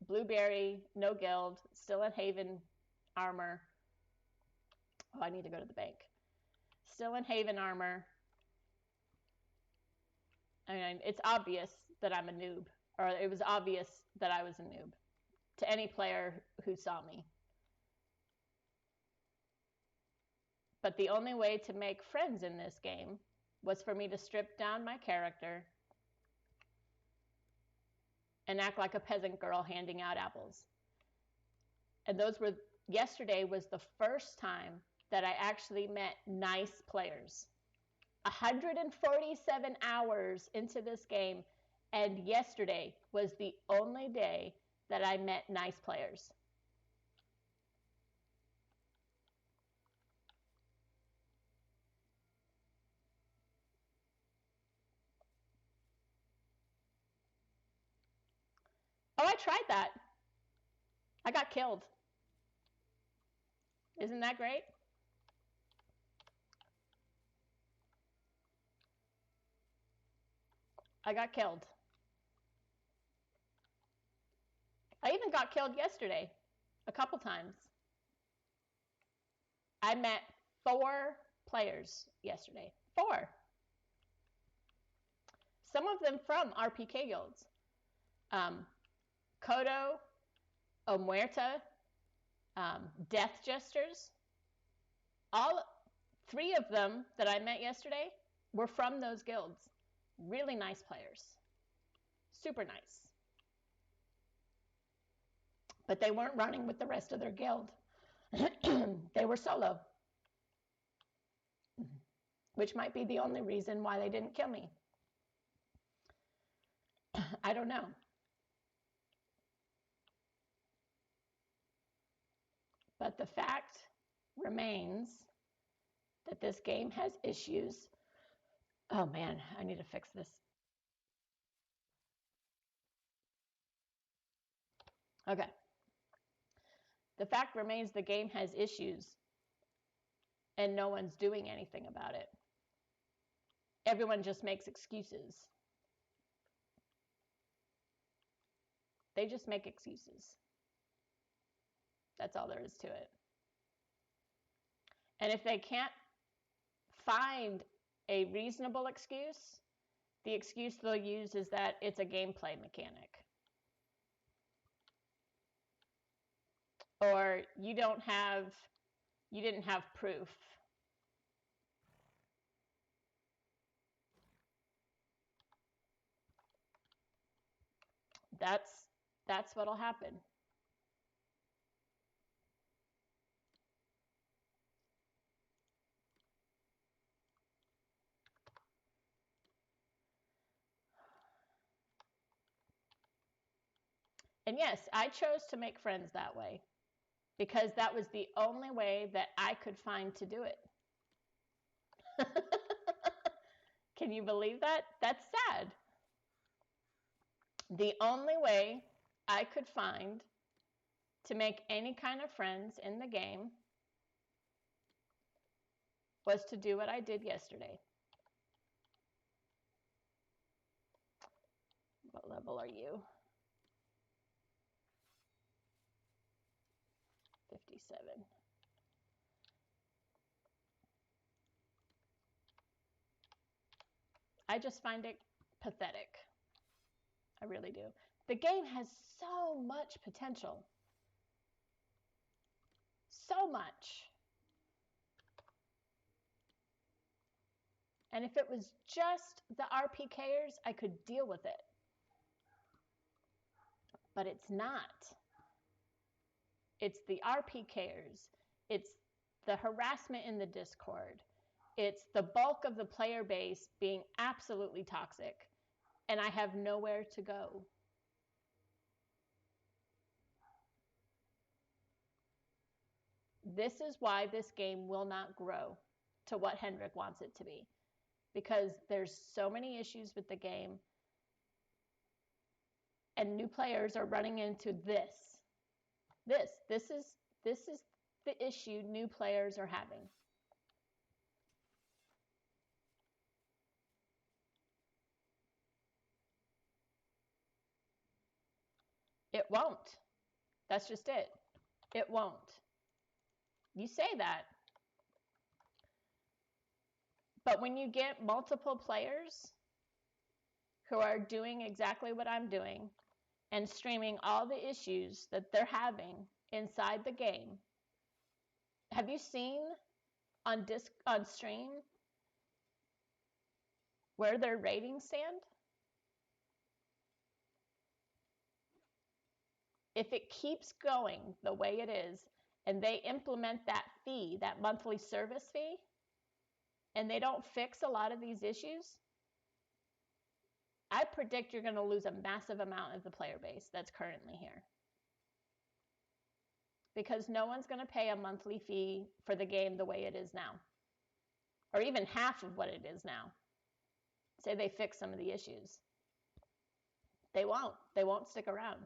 Blueberry, no guild, still in Haven armor. Oh, I need to go to the bank. Still in Haven armor. I mean, it's obvious that I'm a noob, or it was obvious that I was a noob to any player who saw me. But the only way to make friends in this game was for me to strip down my character and act like a peasant girl handing out apples. And yesterday was the first time that I actually met nice players. 147 hours into this game, and yesterday was the only day that I met nice players. Oh, I tried that. I got killed. Isn't that great? I got killed. I even got killed yesterday a couple times. I met 4 players yesterday. 4. Some of them from RPK guilds. Kodo, Omuerta, Death Jesters. All 3 of them that I met yesterday were from those guilds. Really nice players. Super nice. But they weren't running with the rest of their guild. They were solo. Which might be the only reason why they didn't kill me. I don't know. But the fact remains that this game has issues. Oh man, I need to fix this. Okay. The fact remains the game has issues and no one's doing anything about it. Everyone just makes excuses. They just make excuses. That's all there is to it. And if they can't find a reasonable excuse, the excuse they'll use is that it's a gameplay mechanic. Or you didn't have proof. That's what'll happen. And yes, I chose to make friends that way because that was the only way that I could find to do it. Can you believe that? That's sad. The only way I could find to make any kind of friends in the game was to do what I did yesterday. What level are you? 57. I just find it pathetic. I really do. The game has so much potential. so much. And if it was just the RPKers, I could deal with it. But it's not. It's the RPKers. It's the harassment in the Discord. It's the bulk of the player base being absolutely toxic. And I have nowhere to go. This is why this game will not grow to what Hendrik wants it to be. Because there's so many issues with the game. And new players are running into this. This is the issue new players are having. It won't. That's just it. It won't. You say that. But when you get multiple players who are doing exactly what I'm doing and streaming all the issues that they're having inside the game, have you seen on stream where their ratings stand? If it keeps going the way it is and they implement that fee, that monthly service fee, and they don't fix a lot of these issues, I predict you're going to lose a massive amount of the player base that's currently here. Because no one's going to pay a monthly fee for the game the way it is now. Or even half of what it is now. Say they fix some of the issues. They won't. They won't stick around.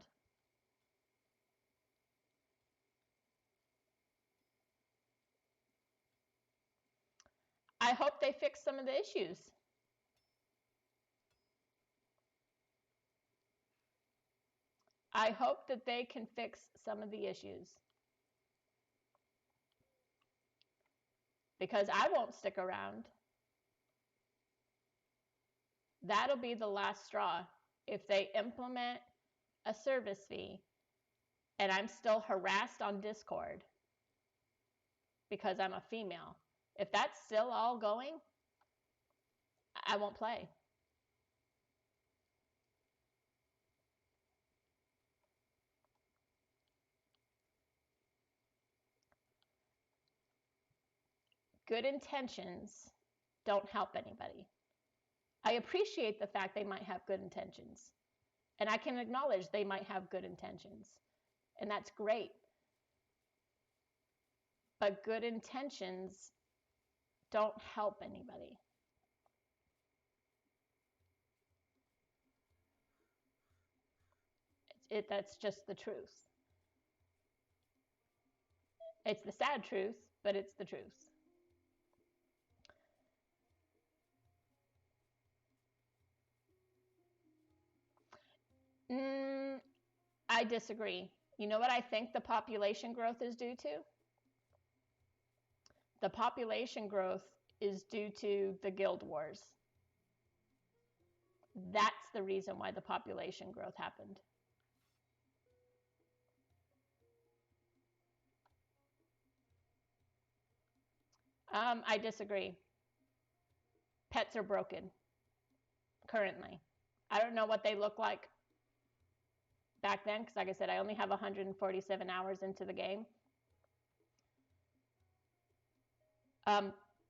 I hope they fix some of the issues. I hope that they can fix some of the issues. Because I won't stick around. That'll be the last straw. If they implement a service fee and I'm still harassed on Discord because I'm a female, if that's still all going, I won't play. Good intentions don't help anybody. I appreciate the fact they might have good intentions. And I can acknowledge they might have good intentions. And that's great. But good intentions don't help anybody. That's just the truth. It's the sad truth, but it's the truth. I disagree. You know what I think the population growth is due to? The population growth is due to the guild wars. That's the reason why the population growth happened. I disagree. Pets are broken currently. I don't know what they look like back then because, like I said, I only have 147 hours into the game.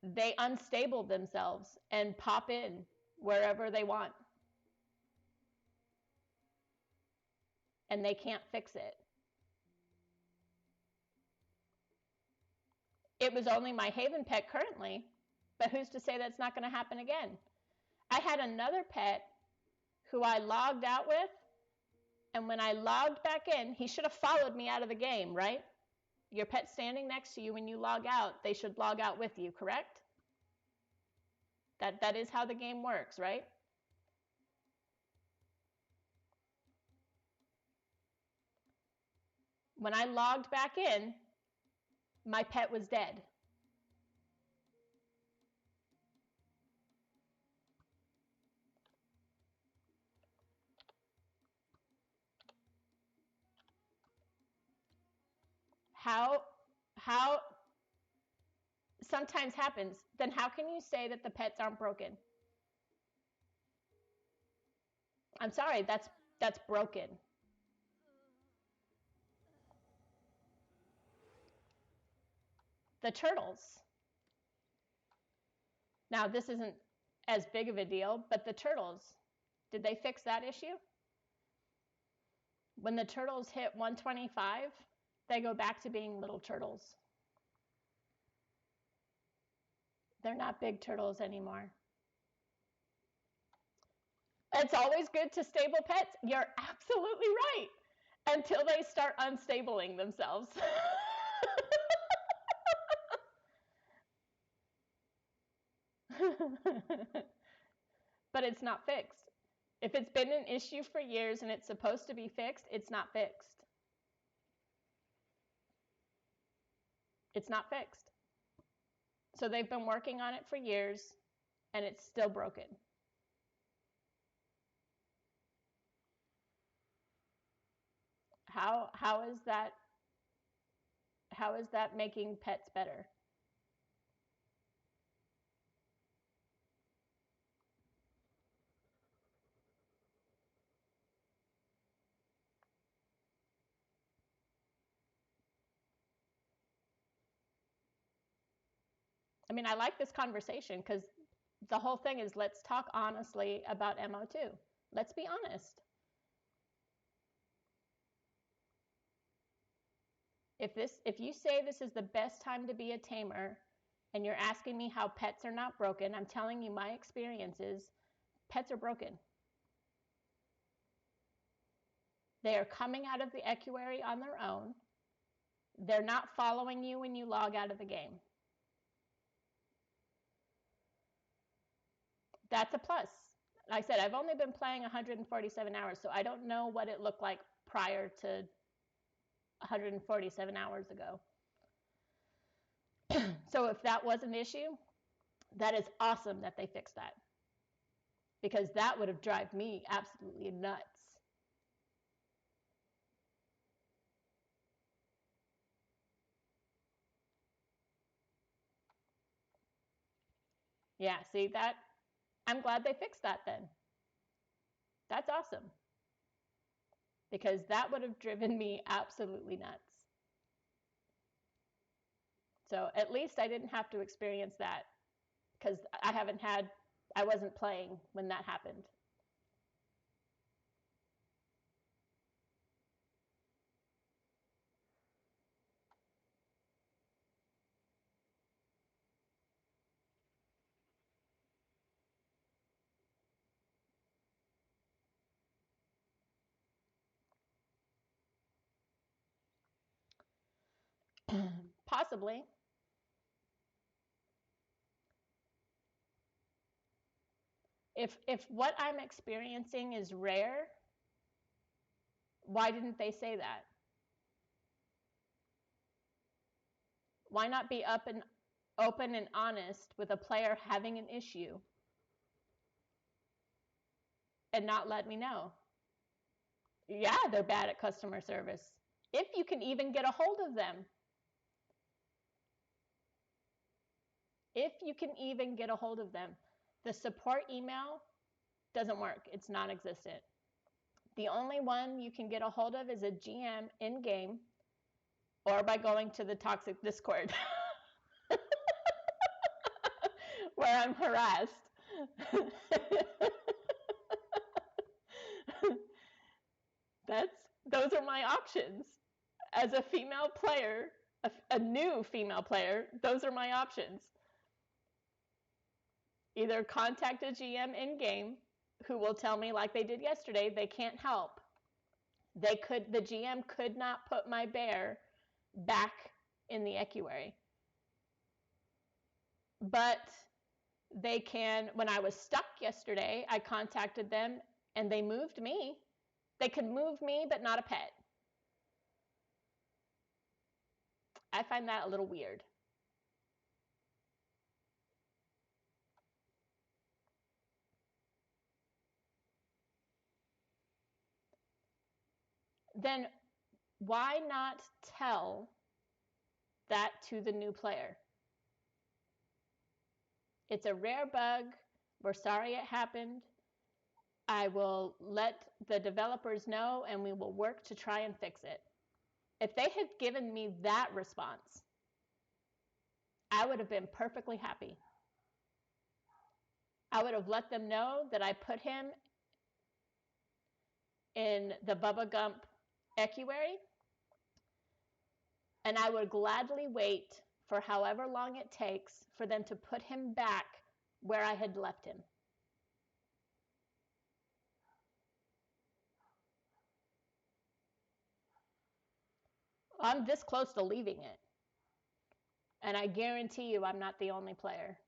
They unstable themselves and pop in wherever they want. And they can't fix it. It was only my Haven pet currently, but who's to say that's not going to happen again? I had another pet who I logged out with, and when I logged back in, he should have followed me out of the game, right? Your pet standing next to you when you log out, they should log out with you, correct? That is how the game works, right? When I logged back in, my pet was dead. How sometimes happens, then how can you say that the pets aren't broken? I'm sorry, that's broken. The turtles. Now, this isn't as big of a deal, but the turtles, did they fix that issue? When the turtles hit 125, they go back to being little turtles. They're not big turtles anymore. It's always good to stable pets. You're absolutely right. Until they start unstabling themselves. But it's not fixed. If it's been an issue for years and it's supposed to be fixed, it's not fixed. It's not fixed. So they've been working on it for years and it's still broken. How is that making pets better? I mean, I like this conversation because the whole thing is let's talk honestly about MO2. Let's be honest. If you say this is the best time to be a tamer and you're asking me how pets are not broken, I'm telling you my experiences, pets are broken. They are coming out of the equary on their own. They're not following you when you log out of the game. That's a plus. Like I said, I've only been playing 147 hours, so I don't know what it looked like prior to 147 hours ago. So if that was an issue, that is awesome that they fixed that. Because that would have driven me absolutely nuts. Yeah, see that? I'm glad they fixed that then. That's awesome. Because that would have driven me absolutely nuts. So at least I didn't have to experience that because I wasn't playing when that happened. Possibly. If what I'm experiencing is rare, why didn't they say that? Why not be open and honest with a player having an issue and not let me know? Yeah, they're bad at customer service. If you can even get a hold of them. If you can even get a hold of them. The support email doesn't work. It's non-existent. The only one you can get a hold of is a GM in-game or by going to the toxic Discord where I'm harassed. Those are my options. As a female player, a new female player, those are my options. Either contact a GM in-game who will tell me, like they did yesterday, they can't help. The GM could not put my bear back in the equary. But they can, when I was stuck yesterday, I contacted them and they moved me. They could move me, but not a pet. I find that a little weird. Then why not tell that to the new player? It's a rare bug. We're sorry it happened. I will let the developers know and we will work to try and fix it. If they had given me that response, I would have been perfectly happy. I would have let them know that I put him in the Bubba Gump equary, and I would gladly wait for however long it takes for them to put him back where I had left him. I'm this close to leaving it. And I guarantee you I'm not the only player.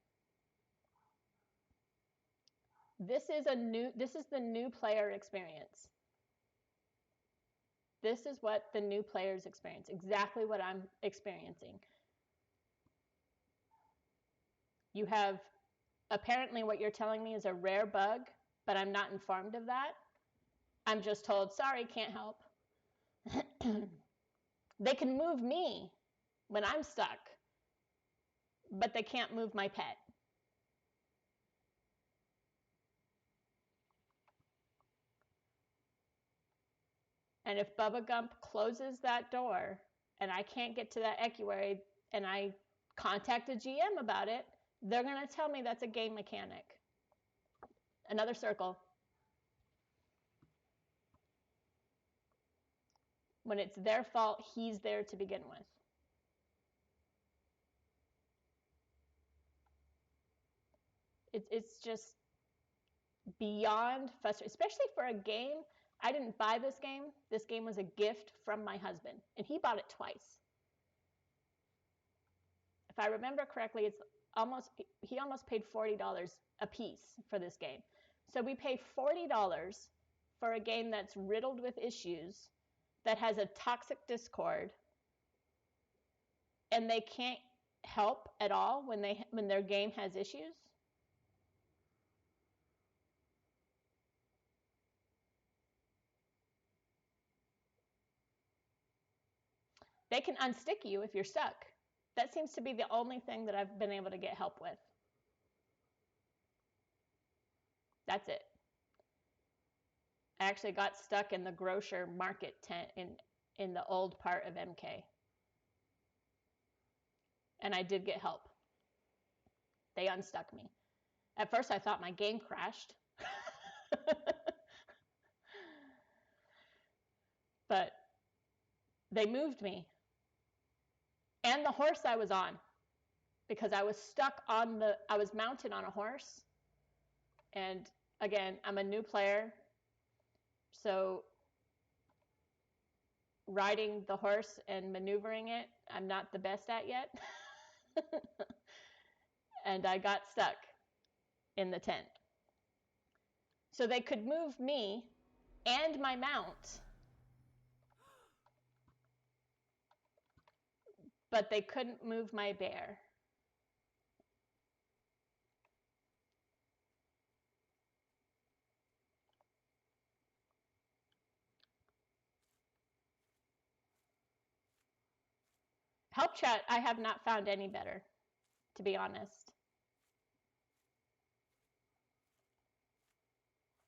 This is the new player experience. This is what the new players experience, exactly what I'm experiencing. You have, apparently what you're telling me is a rare bug, but I'm not informed of that. I'm just told, sorry, can't help. They can move me when I'm stuck, but they can't move my pet. And if Bubba Gump closes that door and I can't get to that equary and I contact a GM about it, they're going to tell me that's a game mechanic. Another circle. When it's their fault, he's there to begin with. It's just beyond frustrating, especially for a game. I didn't buy this game. This game was a gift from my husband, and he bought it twice. If I remember correctly, he almost paid $40 a piece for this game. So we pay $40 for a game that's riddled with issues, that has a toxic Discord, and they can't help at all when their game has issues. They can unstick you if you're stuck. That seems to be the only thing that I've been able to get help with. That's it. I actually got stuck in the grocer market tent in the old part of MK. And I did get help. They unstuck me. At first I thought my game crashed. But they moved me. And the horse I was on. Because I was I was mounted on a horse. And again, I'm a new player. So riding the horse and maneuvering it, I'm not the best at yet. And I got stuck in the tent. So they could move me and my mount, but they couldn't move my bear. Help chat, I have not found any better, to be honest.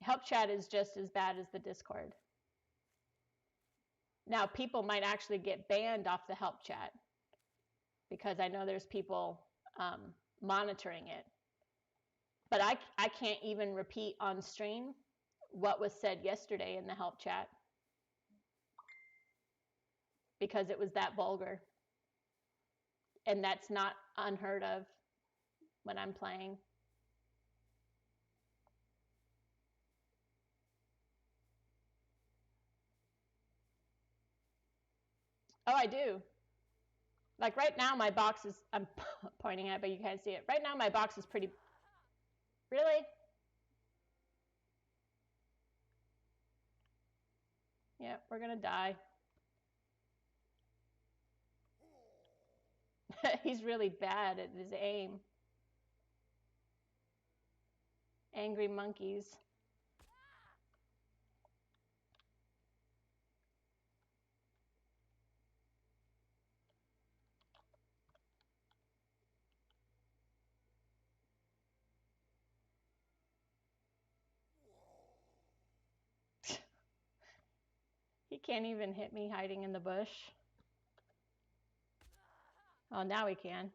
Help chat is just as bad as the Discord. Now, people might actually get banned off the help chat because I know there's people monitoring it. But I can't even repeat on stream what was said yesterday in the help chat because it was that vulgar. And that's not unheard of when I'm playing. Oh, I do. Like right now, my box is, I'm pointing at it, but you can't see it. Right now, my box is pretty, really? Yeah, we're going to die. He's really bad at his aim. Angry monkeys. Can't even hit me hiding in the bush. Oh, now he can.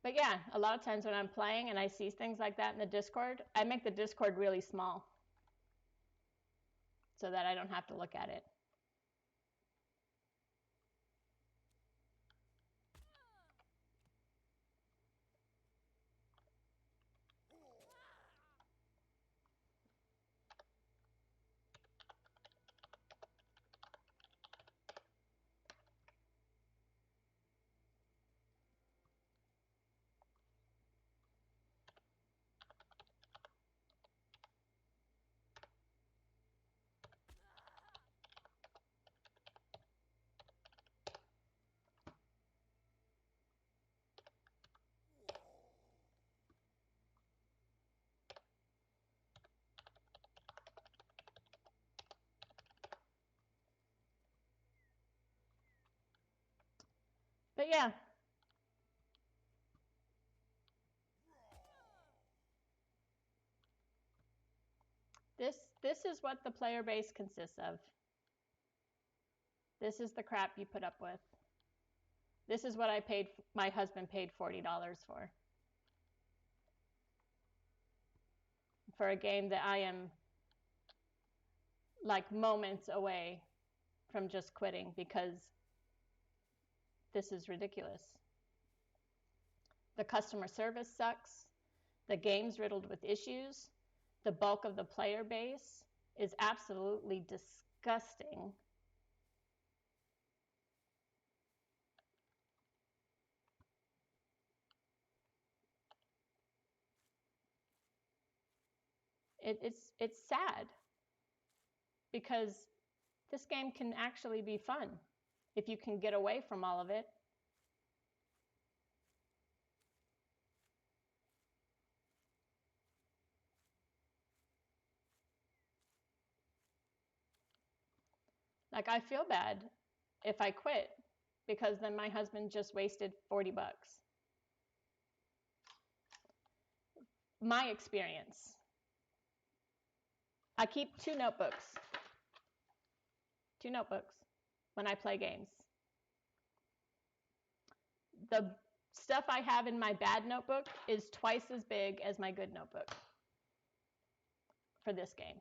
But yeah, a lot of times when I'm playing and I see things like that in the Discord, I make the Discord really small so that I don't have to look at it. But yeah, this is what the player base consists of. This is the crap you put up with. This is what my husband paid $40 for a game that I am like moments away from just quitting because this is ridiculous. The customer service sucks. The game's riddled with issues. The bulk of the player base is absolutely disgusting. It's sad because this game can actually be fun if you can get away from all of it. Like, I feel bad if I quit because then my husband just wasted 40 bucks. My experience. I keep two notebooks when I play games. The stuff I have in my bad notebook is twice as big as my good notebook for this game.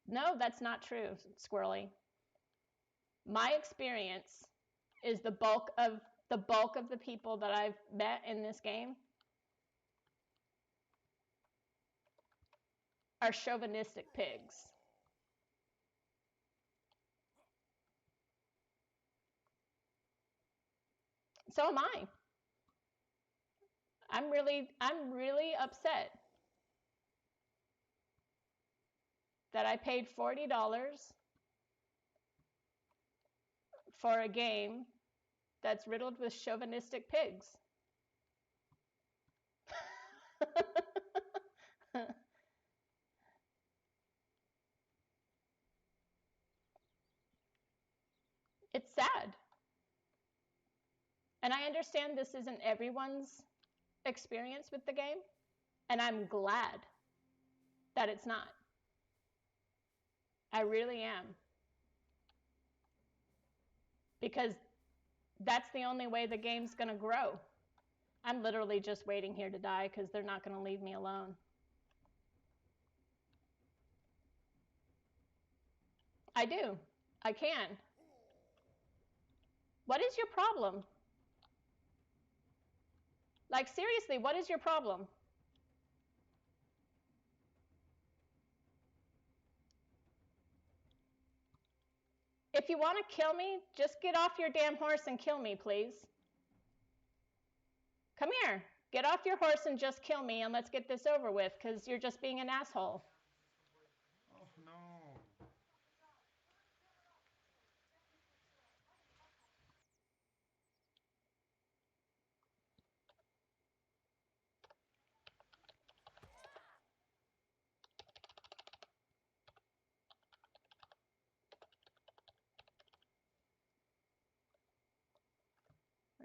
No, that's not true, Squirrely. My experience is the bulk of the people that I've met in this game are chauvinistic pigs. So am I. I'm really upset that I paid $40 for a game that's riddled with chauvinistic pigs. It's sad. And I understand this isn't everyone's experience with the game, and I'm glad that it's not. I really am. Because that's the only way the game's going to grow. I'm literally just waiting here to die because they're not going to leave me alone. I do. I can. What is your problem? Like, seriously, what is your problem? If you want to kill me, just get off your damn horse and kill me, please. Come here. Get off your horse and just kill me, and let's get this over with, because you're just being an asshole. Oh no.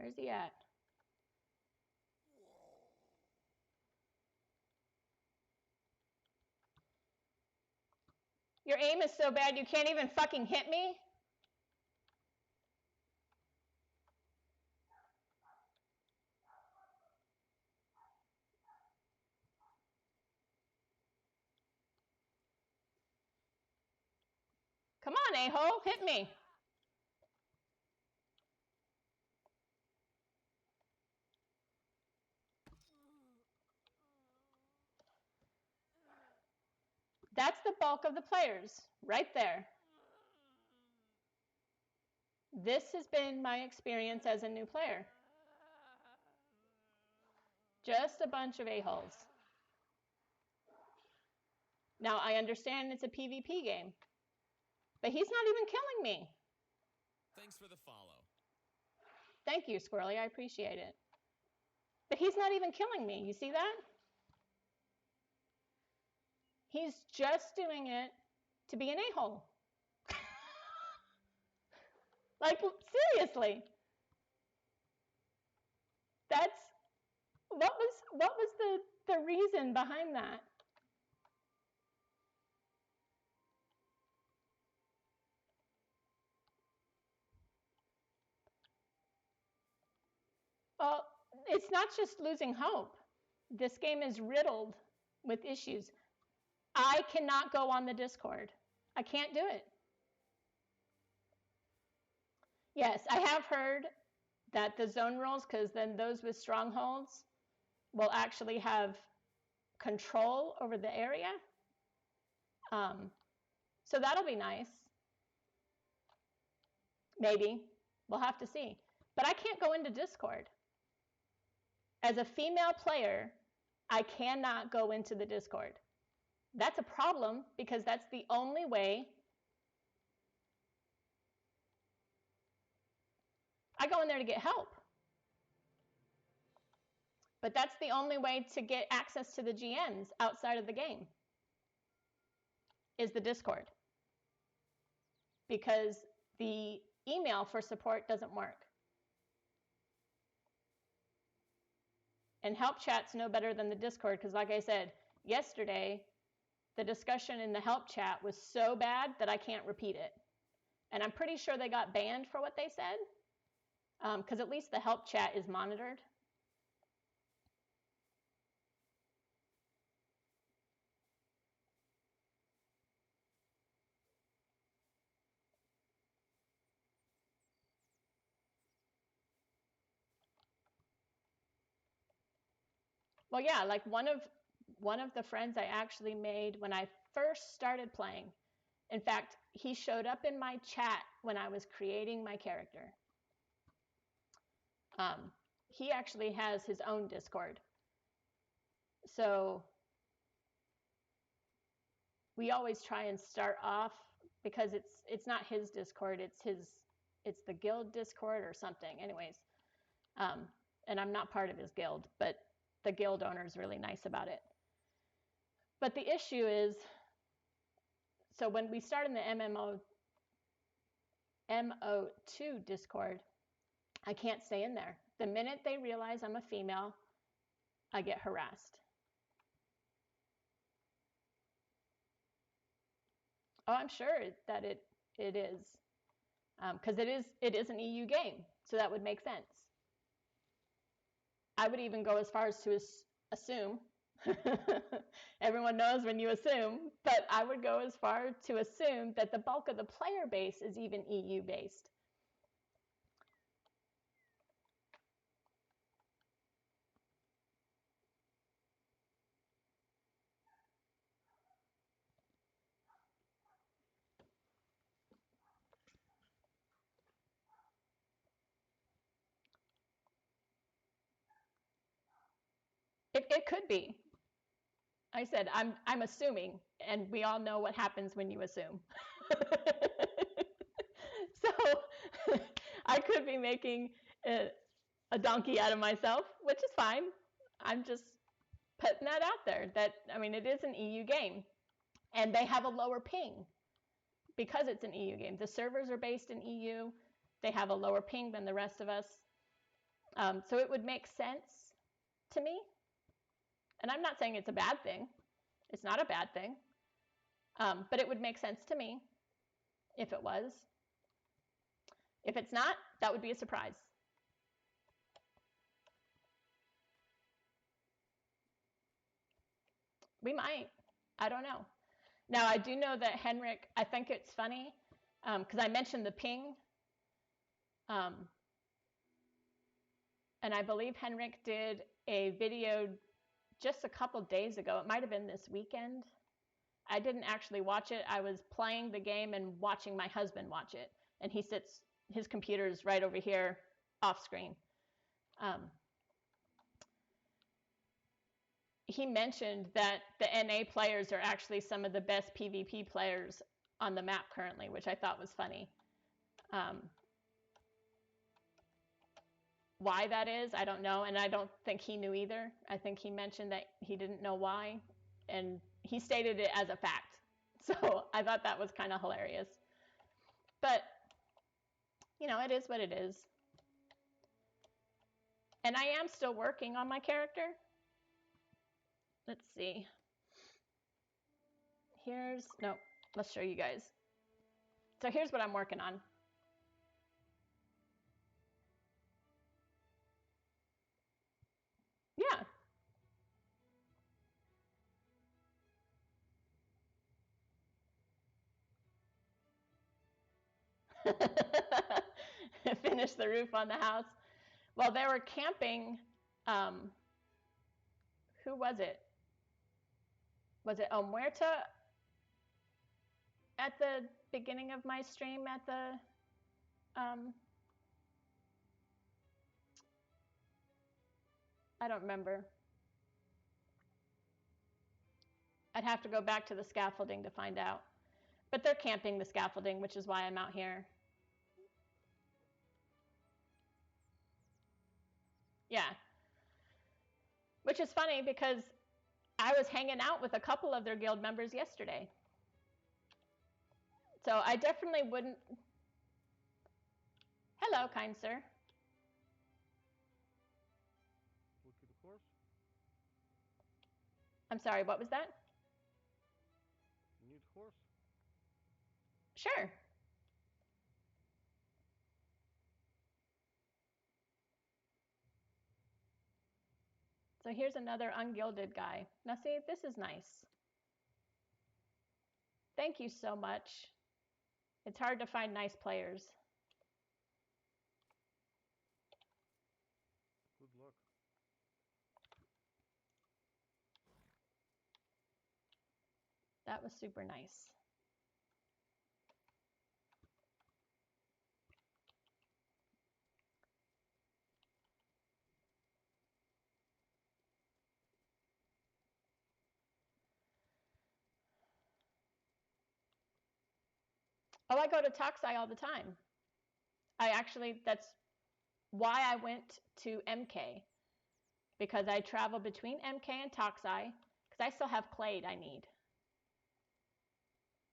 Where's he at? Your aim is so bad you can't even fucking hit me? Come on, a-hole, hit me. That's the bulk of the players, right there. This has been my experience as a new player. Just a bunch of a-holes. Now, I understand it's a PvP game, but he's not even killing me. Thanks for the follow. Thank you, Squirrely, I appreciate it. But he's not even killing me, you see that? He's just doing it to be an a-hole. Like, seriously. That's, what was the reason behind that? Well, it's not just losing hope. This game is riddled with issues. I cannot go on the Discord. I can't do it. Yes, I have heard that the zone rules, because then those with strongholds will actually have control over the area. So that'll be nice. Maybe. We'll have to see. But I can't go into Discord. As a female player, I cannot go into the Discord. That's a problem because that's the only way. I go in there to get help. But that's the only way to get access to the GMs outside of the game, is the Discord. Because the email for support doesn't work. And help chat's no better than the Discord, because like I said, yesterday, the discussion in the help chat was so bad that I can't repeat it. And I'm pretty sure they got banned for what they said, because at least the help chat is monitored. Well, yeah, like one of the friends I actually made when I first started playing. In fact, he showed up in my chat when I was creating my character. He actually has his own Discord. So we always try and start off, because it's not his Discord, it's the guild Discord or something. Anyways, and I'm not part of his guild, but the guild owner is really nice about it. But the issue is, so when we start in the MO2 Discord, I can't stay in there. The minute they realize I'm a female, I get harassed. Oh, I'm sure that it is, because it is an EU game, so that would make sense. I would even go as far as to assume. Everyone knows when you assume, but I would go as far to assume that the bulk of the player base is even EU based. It could be. I said I'm assuming, and we all know what happens when you assume. So I could be making a donkey out of myself, which is fine. I'm just putting that out there. That, I mean, it is an EU game, and they have a lower ping because it's an EU game. The servers are based in EU. They have a lower ping than the rest of us. So it would make sense to me. And I'm not saying it's a bad thing. It's not a bad thing. But it would make sense to me if it was. If it's not, that would be a surprise. We might. I don't know. Now, I do know that Henrik, I think it's funny, because I mentioned the ping. And I believe Henrik did a video just a couple days ago. It might have been this weekend. I didn't actually watch it. I was playing the game and watching my husband watch it. And he sits, his computer's right over here off screen. He mentioned that the NA players are actually some of the best PvP players on the map currently, which I thought was funny. Why that is, I don't know, and I don't think he knew either. I think he mentioned that he didn't know why, and he stated it as a fact. So I thought that was kind of hilarious. But, you know, it is what it is. And I am still working on my character. Let's see. Let's show you guys. So here's what I'm working on. Yeah. Finish the roof on the house. Well, they were camping. Who was it? Was it Omuerta at the beginning of my stream at the I don't remember. I'd have to go back to the scaffolding to find out. But they're camping the scaffolding, which is why I'm out here. Yeah. Which is funny because I was hanging out with a couple of their guild members yesterday. So I definitely wouldn't. Hello, kind sir. Look at the horse. I'm sorry, what was that? You need horse? Sure. So here's another ungilded guy. Now see, this is nice. Thank you so much. It's hard to find nice players. Good luck. That was super nice. Oh, I go to Toxai all the time. That's why I went to MK, because I travel between MK and Toxai, because I still have Clade I need.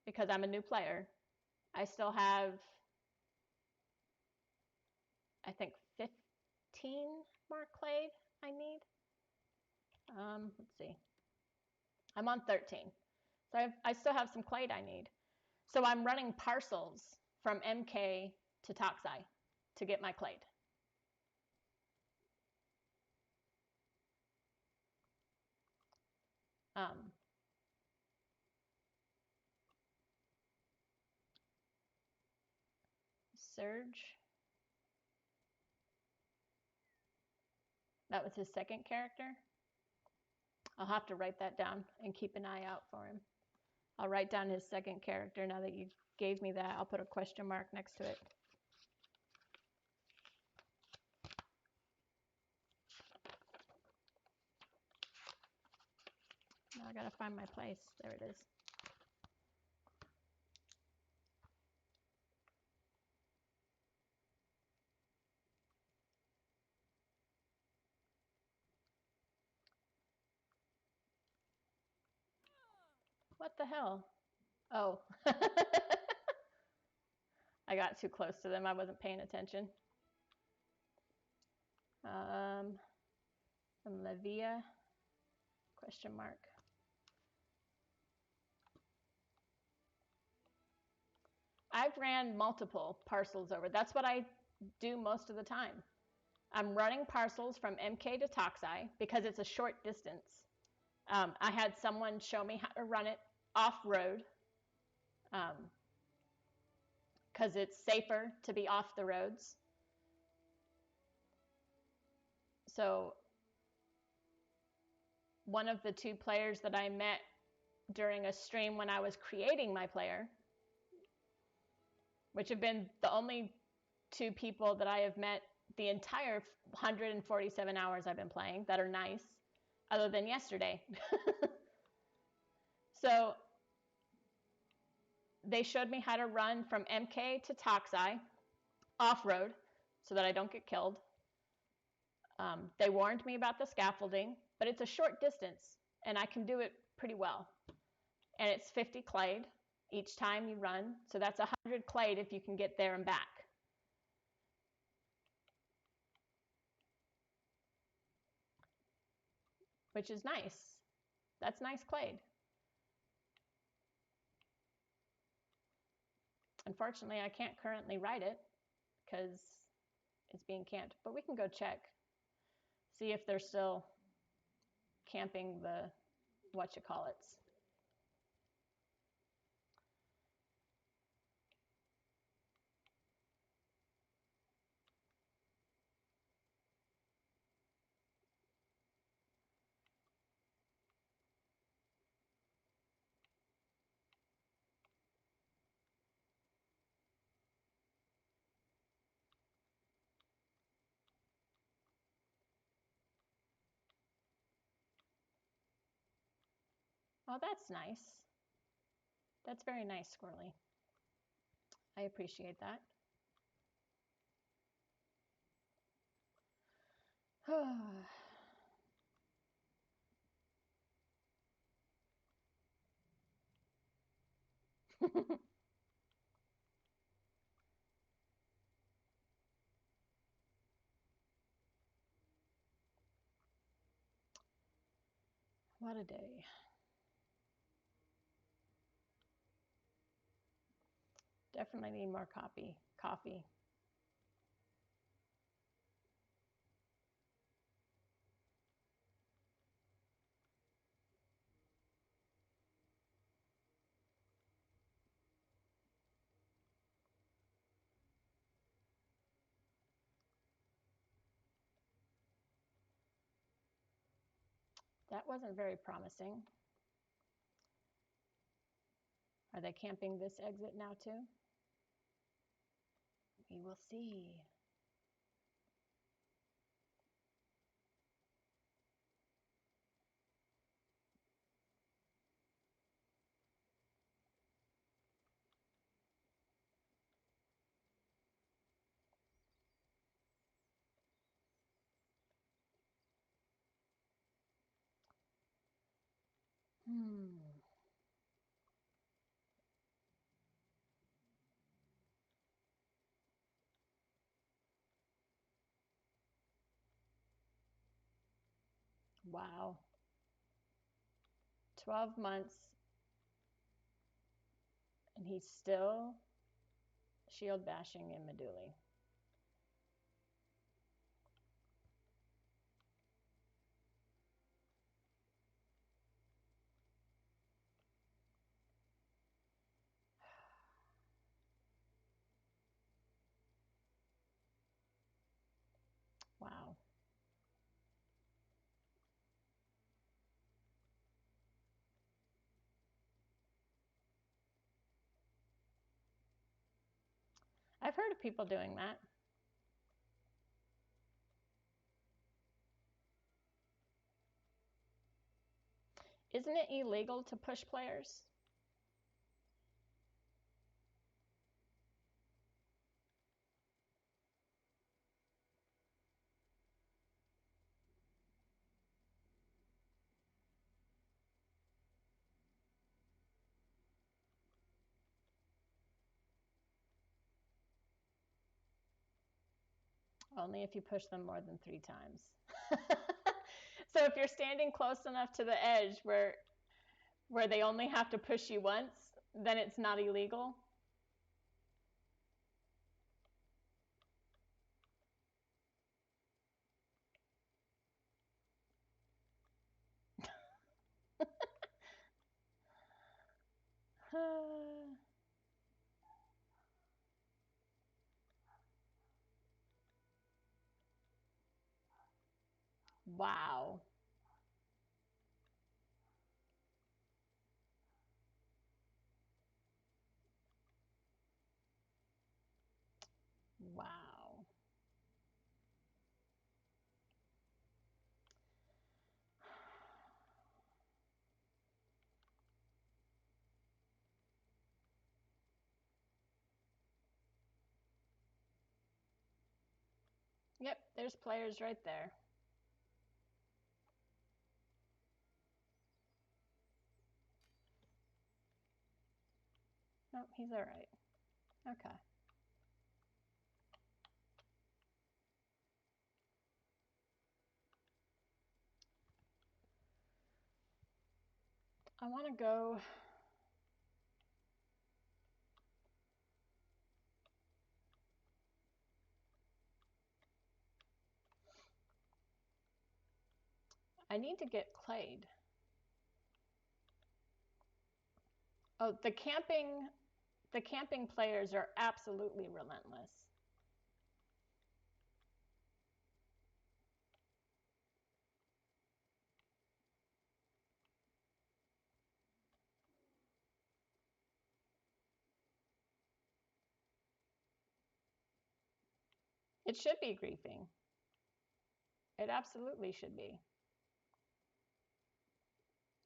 Because I'm a new player. I still have, I think, 15 more Clade I need. Let's see. I'm on 13. So I still have some Clade I need. So I'm running parcels from MK to Toxai to get my Clade. Surge. That was his second character. I'll have to write that down and keep an eye out for him. I'll write down his second character now that you gave me that. I'll put a question mark next to it. Now I gotta find my place. There it is. What the hell? Oh. I got too close to them. I wasn't paying attention. From Levia, question mark. I've ran multiple parcels over. That's what I do most of the time. I'm running parcels from MK to Toxai because it's a short distance. I had someone show me how to run it off-road because it's safer to be off the roads. So one of the two players that I met during a stream when I was creating my player, which have been the only two people that I have met the entire 147 hours I've been playing that are nice, other than yesterday. So they showed me how to run from MK to Toxai off-road so that I don't get killed. They warned me about the scaffolding, but it's a short distance and I can do it pretty well. And it's 50 clade each time you run. So that's 100 clade if you can get there and back. Which is nice. That's nice clade. Unfortunately, I can't currently write it because it's being camped, but we can go check, see if they're still camping the whatchamacallits. Oh, that's nice. That's very nice, Squirrely. I appreciate that. What a day. Definitely need more coffee. That wasn't very promising. Are they camping this exit now too? We will see. Wow. 12 months and he's still shield bashing in Meduli. Wow. I've heard of people doing that. Isn't it illegal to push players? Only if you push them more than 3 times. So if you're standing close enough to the edge where they only have to push you once, then it's not illegal. Wow. Wow. Yep, there's players right there. Nope, he's all right. Okay. I want to go. I need to get Clade. Oh, the camping players are absolutely relentless. It should be griefing. It absolutely should be.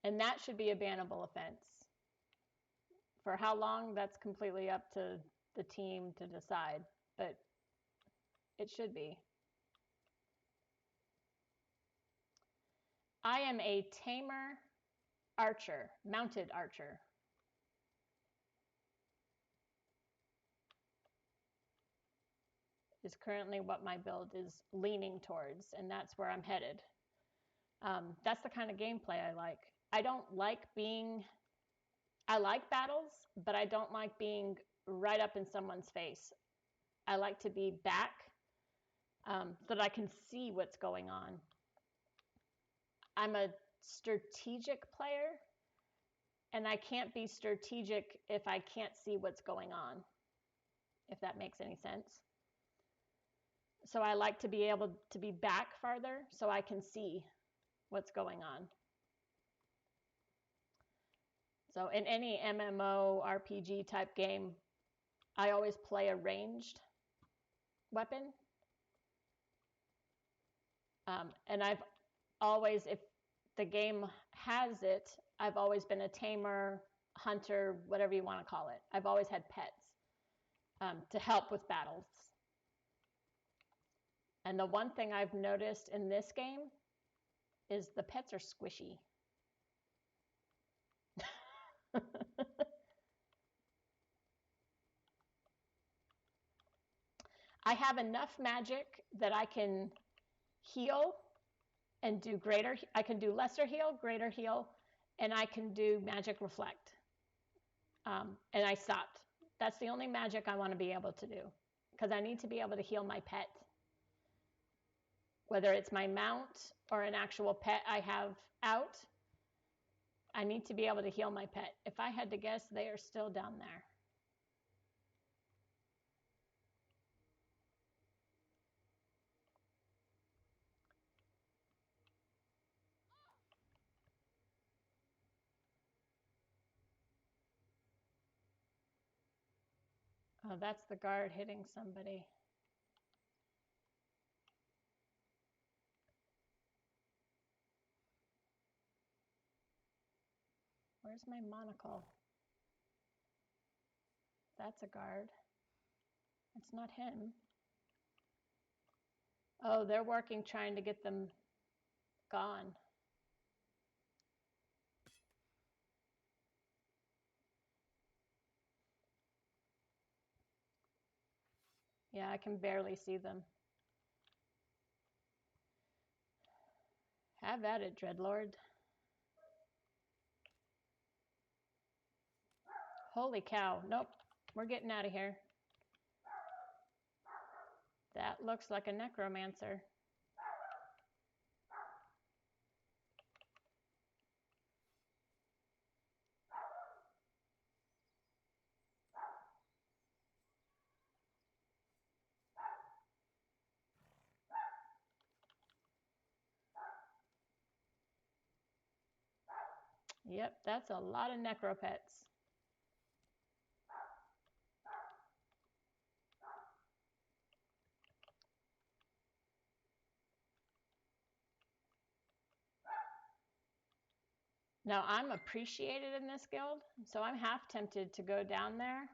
And that should be a bannable offense. For how long, that's completely up to the team to decide, but it should be. I am a tamer archer, mounted archer. Is currently what my build is leaning towards, and that's where I'm headed. That's the kind of gameplay I like. I don't like being, I like battles, but I don't like being right up in someone's face. I like to be back so that I can see what's going on. I'm a strategic player, and I can't be strategic if I can't see what's going on, if that makes any sense. So I like to be able to be back farther so I can see what's going on. So in any MMO RPG type game, I always play a ranged weapon. And I've always, if the game has it, I've always been a tamer, hunter, whatever you want to call it. I've always had pets to help with battles. And the one thing I've noticed in this game is the pets are squishy. I have enough magic that I can heal and do greater. I can do lesser heal, greater heal, and I can do magic reflect. And I stopped. That's the only magic I want to be able to do because I need to be able to heal my pet. Whether it's my mount or an actual pet I have out, I need to be able to heal my pet. If I had to guess, they are still down there. Oh, that's the guard hitting somebody. Where's my monocle? That's a guard. It's not him. Oh, they're working trying to get them gone. Yeah, I can barely see them. Have at it, Dreadlord. Holy cow. Nope. We're getting out of here. That looks like a necromancer. Yep, that's a lot of necropets. Now, I'm appreciated in this guild, so I'm half tempted to go down there.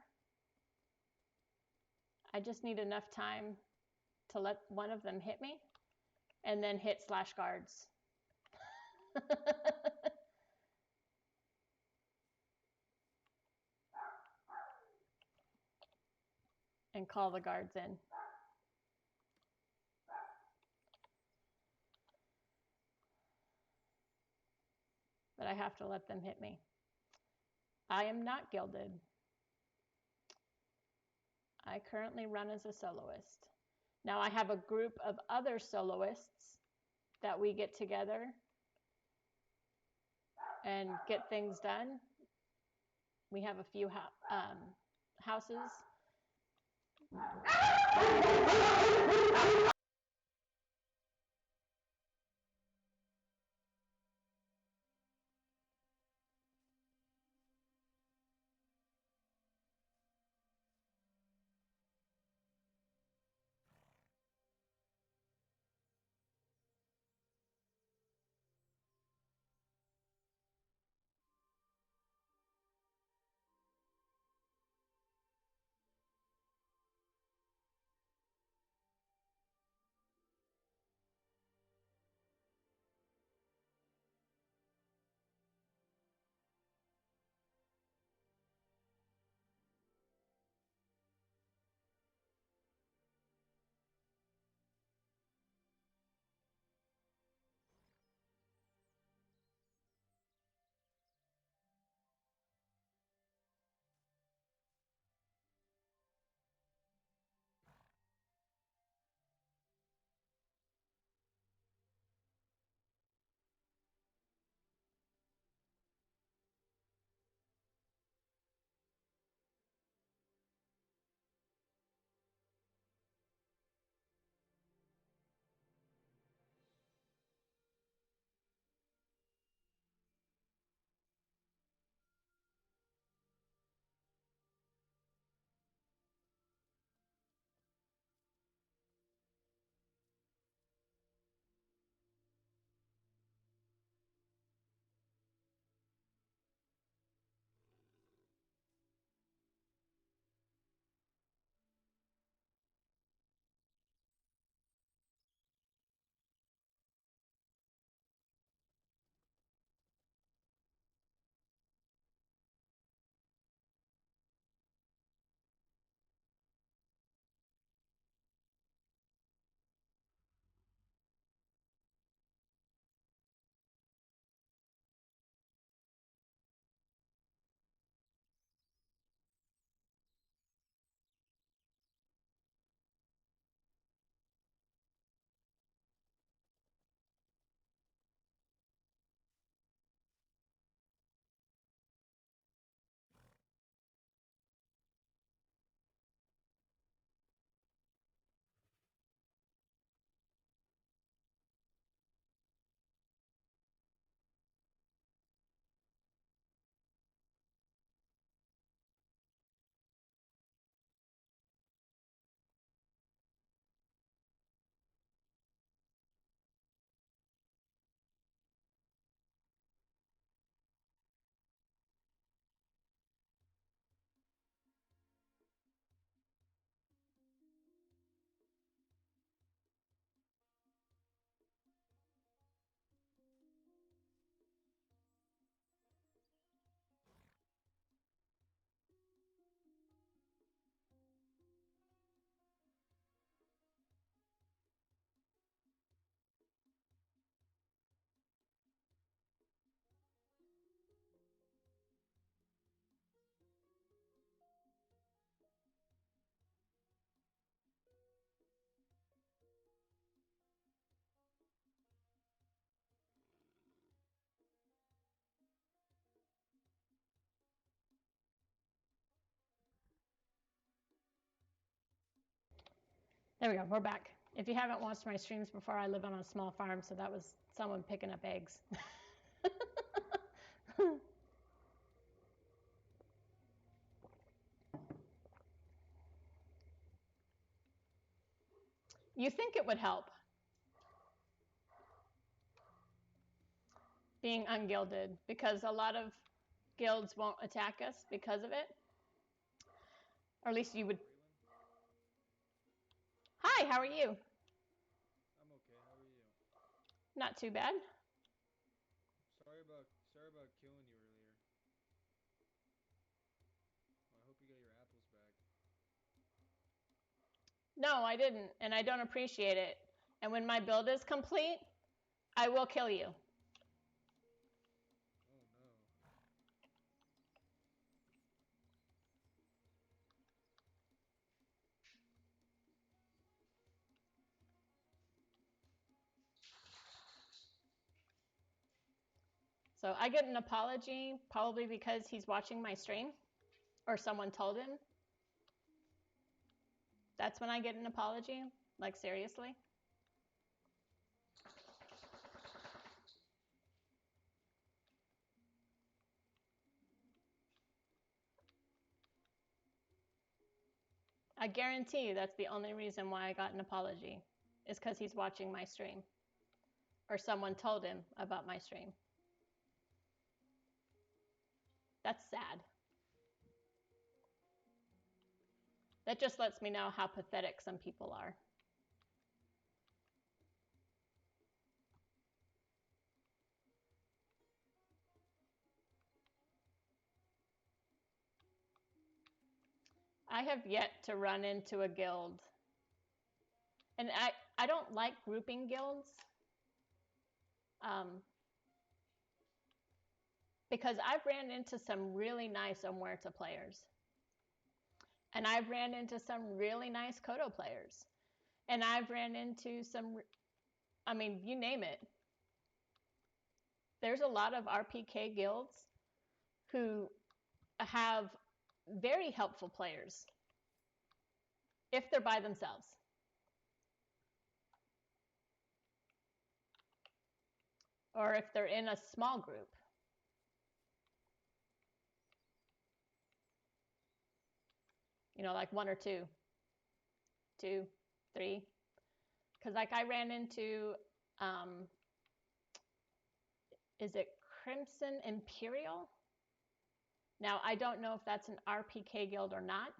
I just need enough time to let one of them hit me and then hit slash guards. And call the guards in. But I have to let them hit me. I am not gilded. I currently run as a soloist. Now I have a group of other soloists that we get together and get things done. We have a few houses. There we go. We're back. If you haven't watched my streams before, I live on a small farm, so that was someone picking up eggs. You think it would help being ungilded, because a lot of guilds won't attack us because of it. Or at least you would. Hi, how are you? I'm okay. How are you? Not too bad. Sorry about killing you earlier. Well, I hope you got your apples back. No, I didn't, and I don't appreciate it. And when my build is complete, I will kill you. Oh no. So I get an apology probably because he's watching my stream or someone told him. That's when I get an apology, like seriously. I guarantee you that's the only reason why I got an apology, is because he's watching my stream or someone told him about my stream. That's sad. That just lets me know how pathetic some people are. I have yet to run into a guild. And I don't like grouping guilds. Because I've ran into some really nice MO2 players. And I've ran into some really nice Kodo players. And I've ran into some, I mean, you name it. There's a lot of RPK guilds who have very helpful players if they're by themselves. Or if they're in a small group. You know, like 1 or 2, 2, 3. Because like I ran into, is it Crimson Imperial? Now, I don't know if that's an RPK guild or not,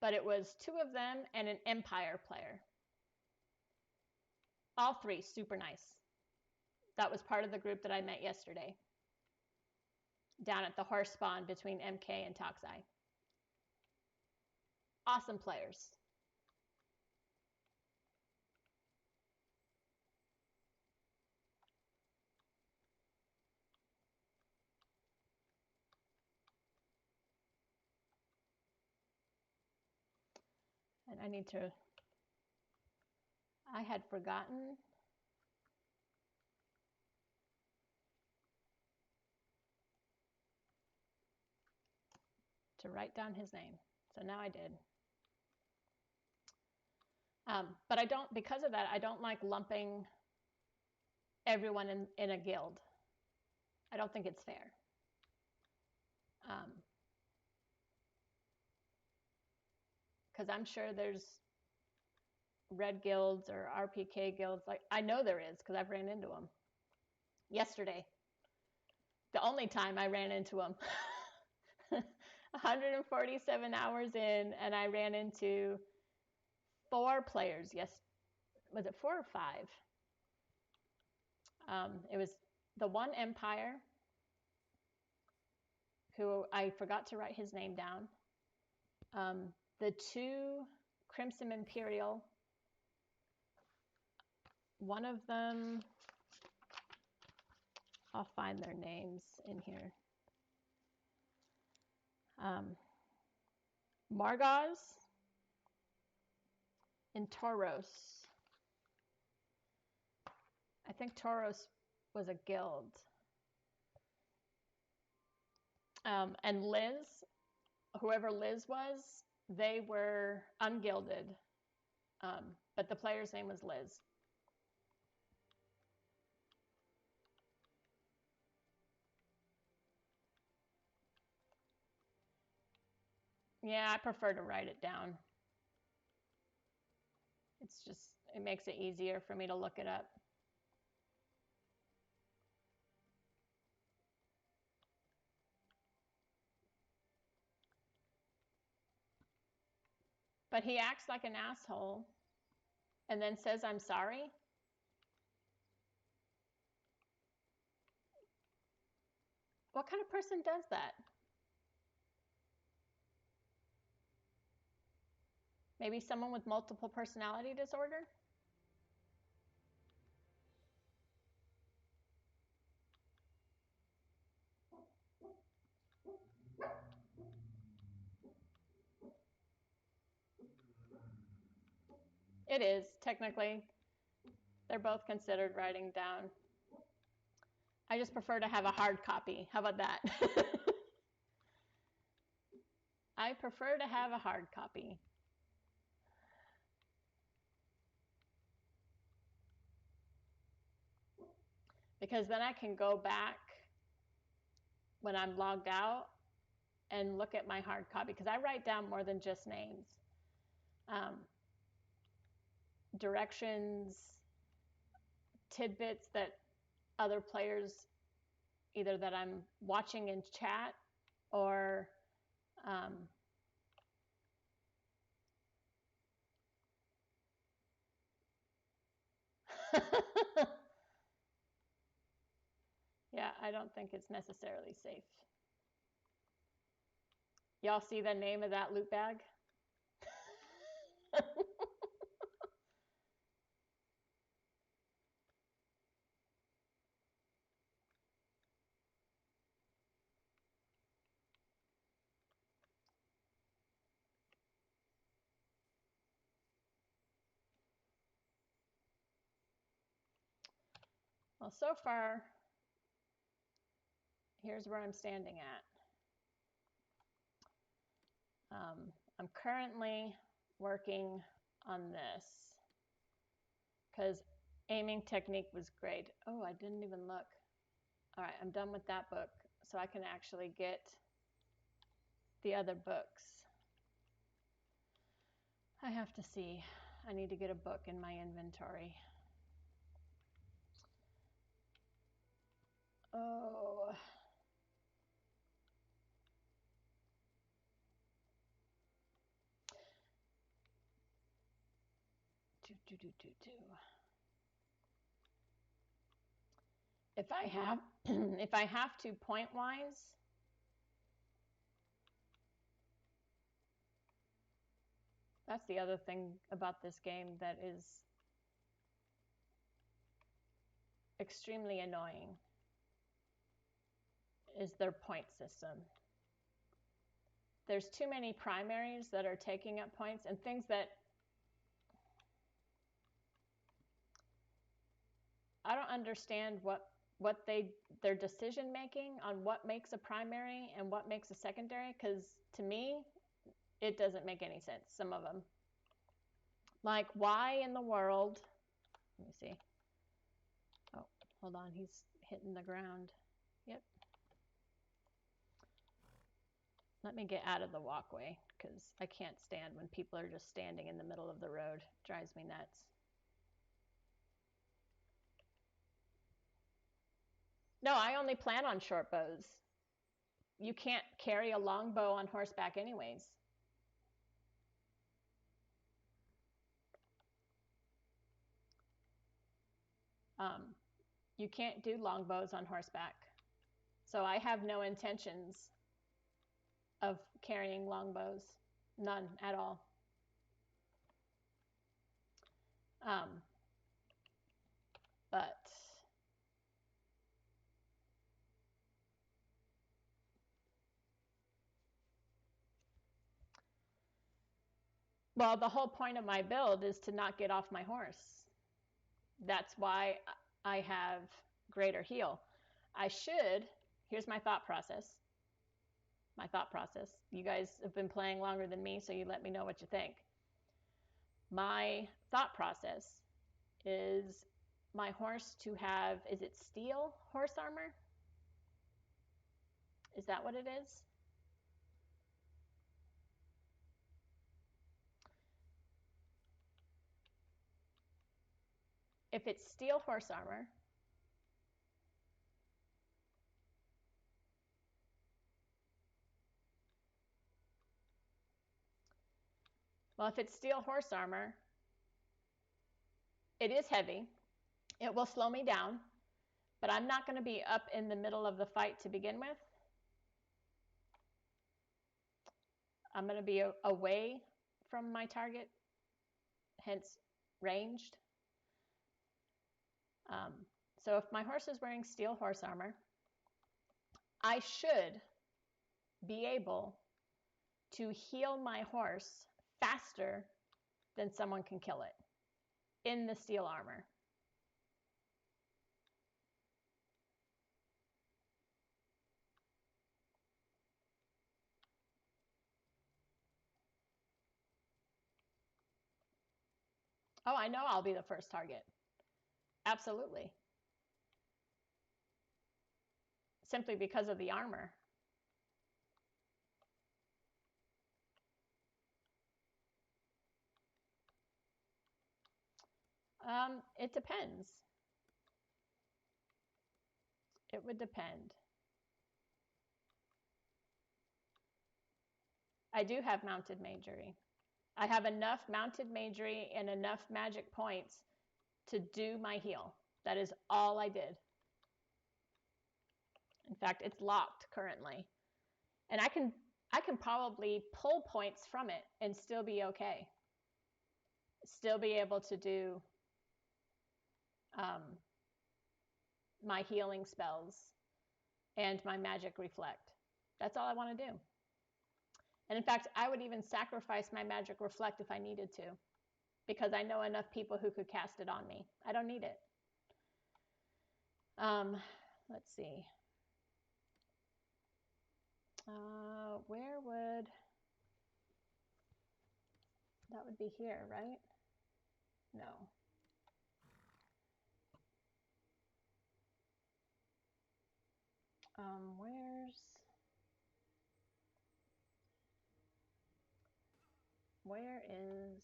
but it was 2 of them and an Empire player. All 3 super nice. That was part of the group that I met yesterday down at the horse spawn between MK and Toxai. Awesome players. And I had forgotten to write down his name. So now I did. But I don't, because of that, I don't like lumping everyone in a guild. I don't think it's fair. Because I'm sure there's red guilds or RPK guilds. Like I know there is because I've ran into them yesterday. The only time I ran into them. 147 hours in, and I ran into 4 players. Yes, was it 4 or 5? It was the one Empire, who I forgot to write his name down. The 2 Crimson Imperial. One of them, I'll find their names in here. Margaz and Tauros. I think Tauros was a guild. And Liz, whoever Liz was, they were ungilded. But the player's name was Liz. Yeah, I prefer to write it down. It's just, it makes it easier for me to look it up. But he acts like an asshole and then says, I'm sorry. What kind of person does that? Maybe someone with multiple personality disorder? It is, technically. They're both considered writing down. I just prefer to have a hard copy. How about that? I prefer to have a hard copy. Because then I can go back when I'm logged out and look at my hard copy. Because I write down more than just names. Directions, tidbits that other players, either that I'm watching in chat or yeah, I don't think it's necessarily safe. Y'all see the name of that loot bag? Well, so far, here's where I'm standing at. I'm currently working on this because aiming technique was great. Oh, I didn't even look. All right, I'm done with that book, so I can actually get the other books. I have to see. I need to get a book in my inventory. Oh. If I have if I have to point wise, that's the other thing about this game that is extremely annoying, is their point system. There's too many primaries that are taking up points and things that I don't understand what their decision making on what makes a primary and what makes a secondary, because to me it doesn't make any sense, some of them. Like, why in the world, let me see. Oh, hold on, he's hitting the ground. Yep. Let me get out of the walkway because I can't stand when people are just standing in the middle of the road. It drives me nuts. No, I only plan on short bows. You can't carry a long bow on horseback anyways. You can't do long bows on horseback. So I have no intentions of carrying long bows. None at all. But well, the whole point of my build is to not get off my horse. That's why I have greater heal. I should, here's my thought process. You guys have been playing longer than me, so you let me know what you think. my thought process is my horse to have, is it steel horse armor? Is that what it is? If it's steel horse armor, well, if it's steel horse armor, it is heavy. It will slow me down, but I'm not going to be up in the middle of the fight to begin with. I'm going to be away from my target, hence ranged. So if my horse is wearing steel horse armor, I should be able to heal my horse faster than someone can kill it in the steel armor. Oh, I know I'll be the first target. Absolutely. Simply because of the armor. It depends. It would depend. I do have mounted magery. I have enough mounted magery and enough magic points to do my heal. That is all I did. In fact, it's locked currently. And I can probably pull points from it and still be okay. Still be able to do my healing spells and my magic reflect. That's all I want to do. And in fact, I would even sacrifice my magic reflect if I needed to, because I know enough people who could cast it on me. I don't need it. Let's see. Where would that would be here, right? No. Where is,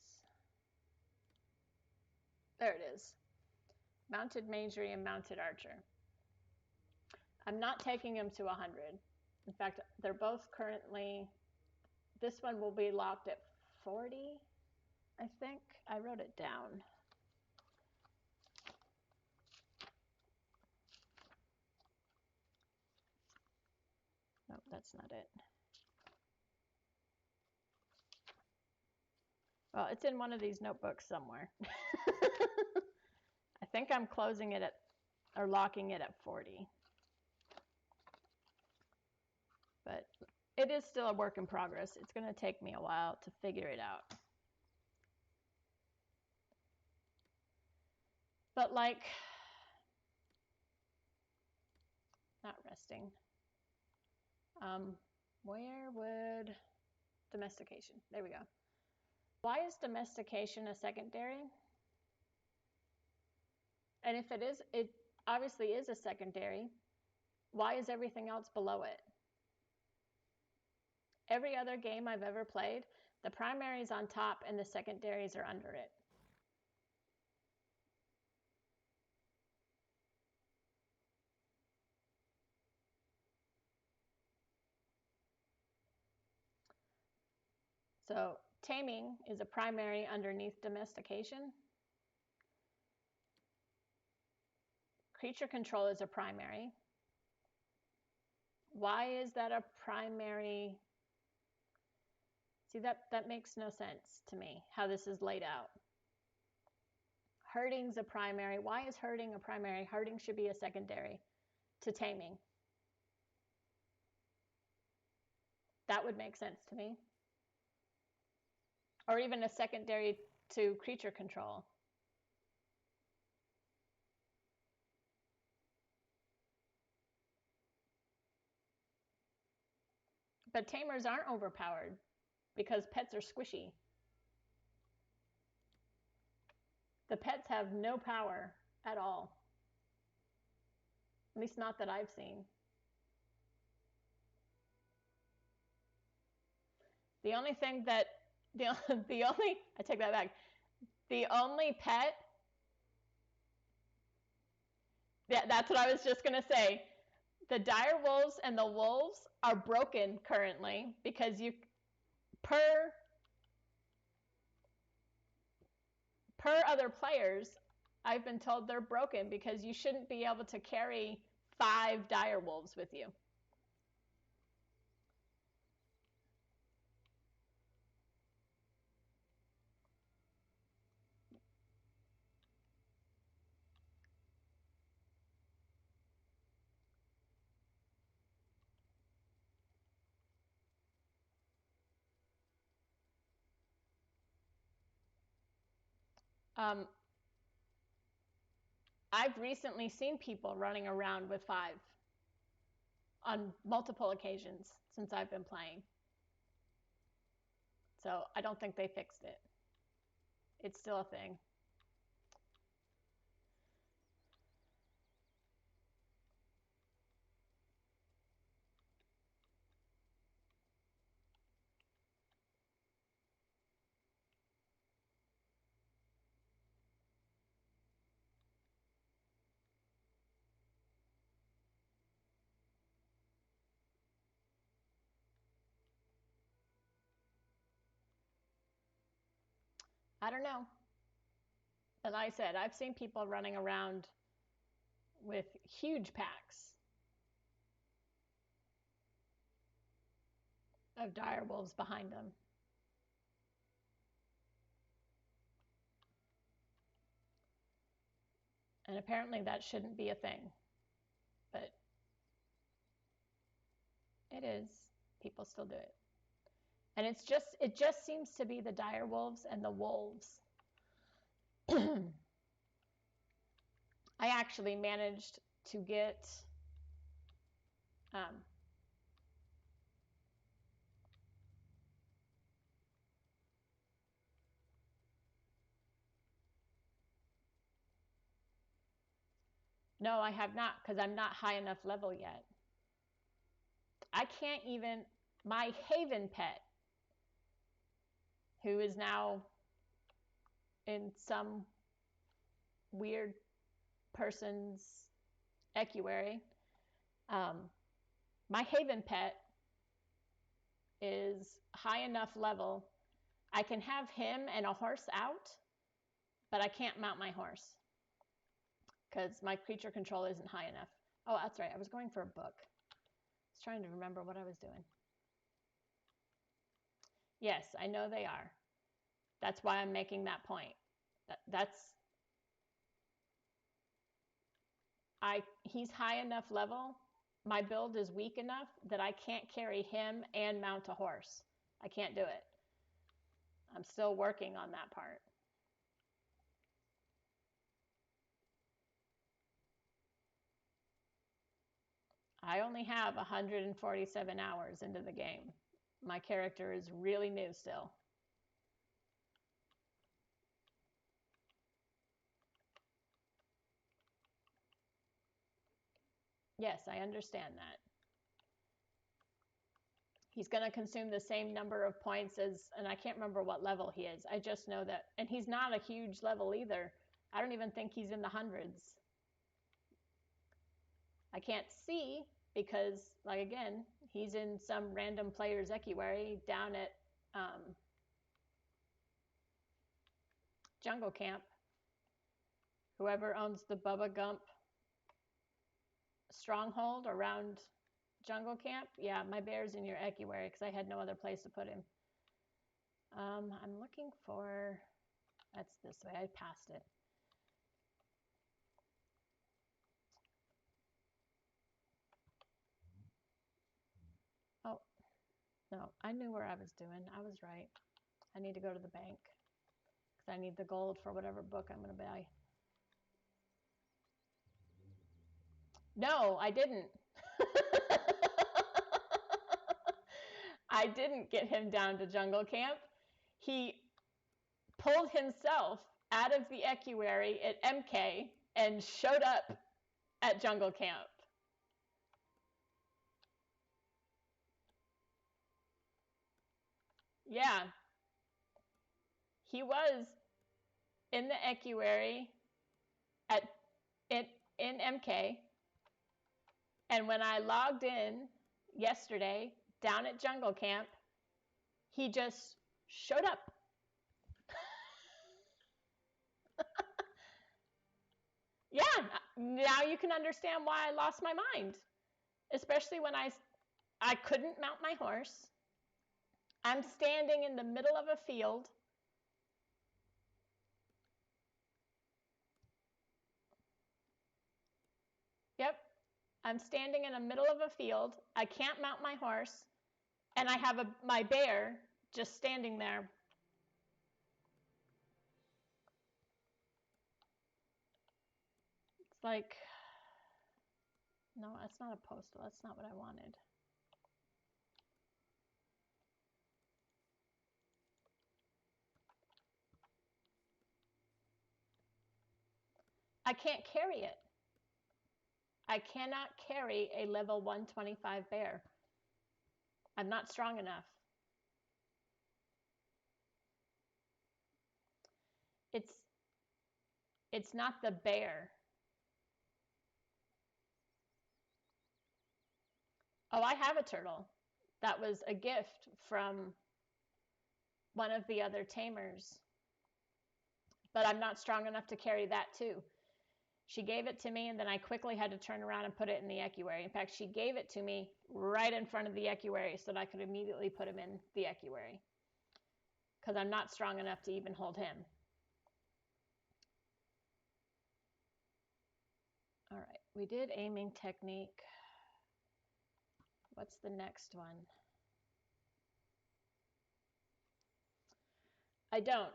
there it is. Mounted magery and mounted archer. I'm not taking them to 100. In fact, they're both currently, this one will be locked at 40, I think. I wrote it down. Nope, that's not it. Well, it's in one of these notebooks somewhere. I think I'm closing it at, or locking it at 40. But it is still a work in progress. It's going to take me a while to figure it out. But like, not resting. Where would domestication? There we go. Why is domestication a secondary? And if it is, it obviously is a secondary. Why is everything else below it? Every other game I've ever played, the primary is on top and the secondaries are under it. So taming is a primary underneath domestication. Creature control is a primary. Why is that a primary? See, that makes no sense to me, how this is laid out. Herding's a primary. Why is herding a primary? Herding should be a secondary to taming. That would make sense to me. Or even a secondary to creature control. But tamers aren't overpowered because pets are squishy. The pets have no power at all. At least not that I've seen. The only thing that I take that back. The only pet, that's what I was just gonna say. The dire wolves and the wolves are broken currently because per other players, I've been told they're broken because you shouldn't be able to carry 5 dire wolves with you. I've recently seen people running around with 5 on multiple occasions since I've been playing. So I don't think they fixed it. It's still a thing. I don't know. As I said, I've seen people running around with huge packs of dire wolves behind them. And apparently that shouldn't be a thing. But it is. People still do it. And it just seems to be the dire wolves and the wolves. I actually managed to get no, I have not, because I'm not high enough level yet. I can't even, my Haven pet, who is now in some weird person's equerry, my Haven pet is high enough level. I can have him and a horse out, but I can't mount my horse because my creature control isn't high enough. Oh, that's right. I was going for a book. I was trying to remember what I was doing. Yes, I know they are. That's why I'm making that point. He's high enough level. My build is weak enough that I can't carry him and mount a horse. I can't do it. I'm still working on that part. I only have 147 hours into the game. My character is really new still. Yes, I understand that. He's going to consume the same number of points as, and I can't remember what level he is. I just know that, and he's not a huge level either. I don't even think he's in the hundreds. I can't see because, like, again, he's in some random player's equerry down at Jungle Camp. Whoever owns the Bubba Gump stronghold around Jungle Camp. Yeah, my bear's in your equerry because I had no other place to put him. I'm looking for, that's this way, I passed it. Oh, no, I knew where I was doing. I was right. I need to go to the bank because I need the gold for whatever book I'm going to buy. No, I didn't. I didn't get him down to Jungle Camp. He pulled himself out of the equerry at MK and showed up at jungle camp. Yeah, he was in the equerry at in MK, and when I logged in yesterday down at jungle camp, he just showed up. Yeah, now you can understand why I lost my mind, especially when I couldn't mount my horse. I'm standing in the middle of a field. Yep. I'm standing in the middle of a field. I can't mount my horse, and I have my bear just standing there. It's like, no, that's not a postal. That's not what I wanted. I can't carry it. I cannot carry a level 125 bear. I'm not strong enough. It's not the bear. Oh, I have a turtle. That was a gift from one of the other tamers. But I'm not strong enough to carry that too. She gave it to me, and then I quickly had to turn around and put it in the equerry. In fact, she gave it to me right in front of the equerry so that I could immediately put him in the equerry, because I'm not strong enough to even hold him. All right, we did aiming technique. What's the next one? I don't.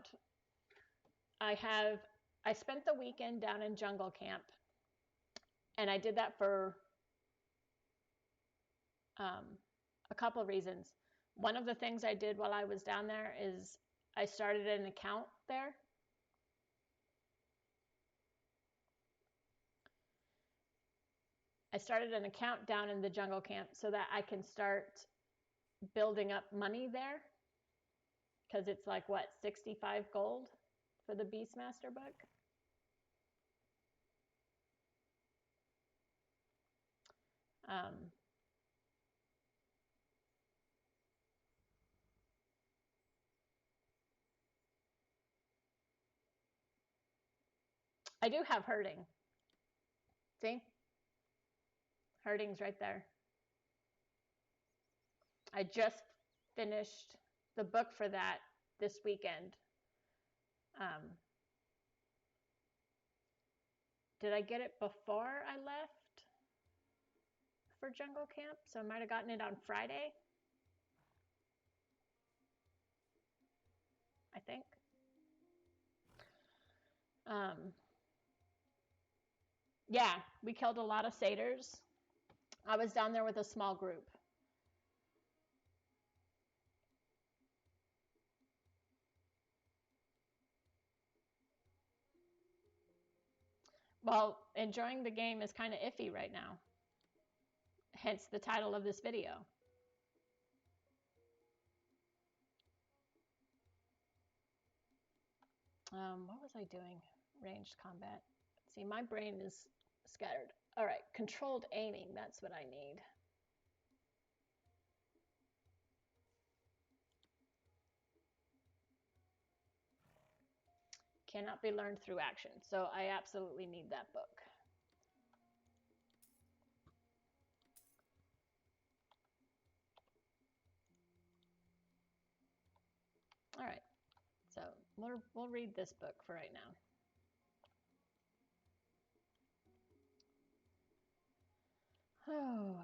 I spent the weekend down in jungle camp, and I did that for a couple of reasons. One of the things I did while I was down there is I started an account there. I started an account down in the jungle camp so that I can start building up money there, because it's like, what, 65 gold for the Beastmaster book? I do have herding. See? Herding's right there. I just finished the book for that this weekend. Did I get it before I left for jungle camp? So I might have gotten it on Friday, I think. Yeah, we killed a lot of satyrs. I was down there with a small group. Well, enjoying the game is kind of iffy right now. Hence the title of this video. What was I doing? Ranged combat. See, my brain is scattered. All right, controlled aiming. That's what I need. Cannot be learned through action. So I absolutely need that book. All right, so we'll read this book for right now. Oh.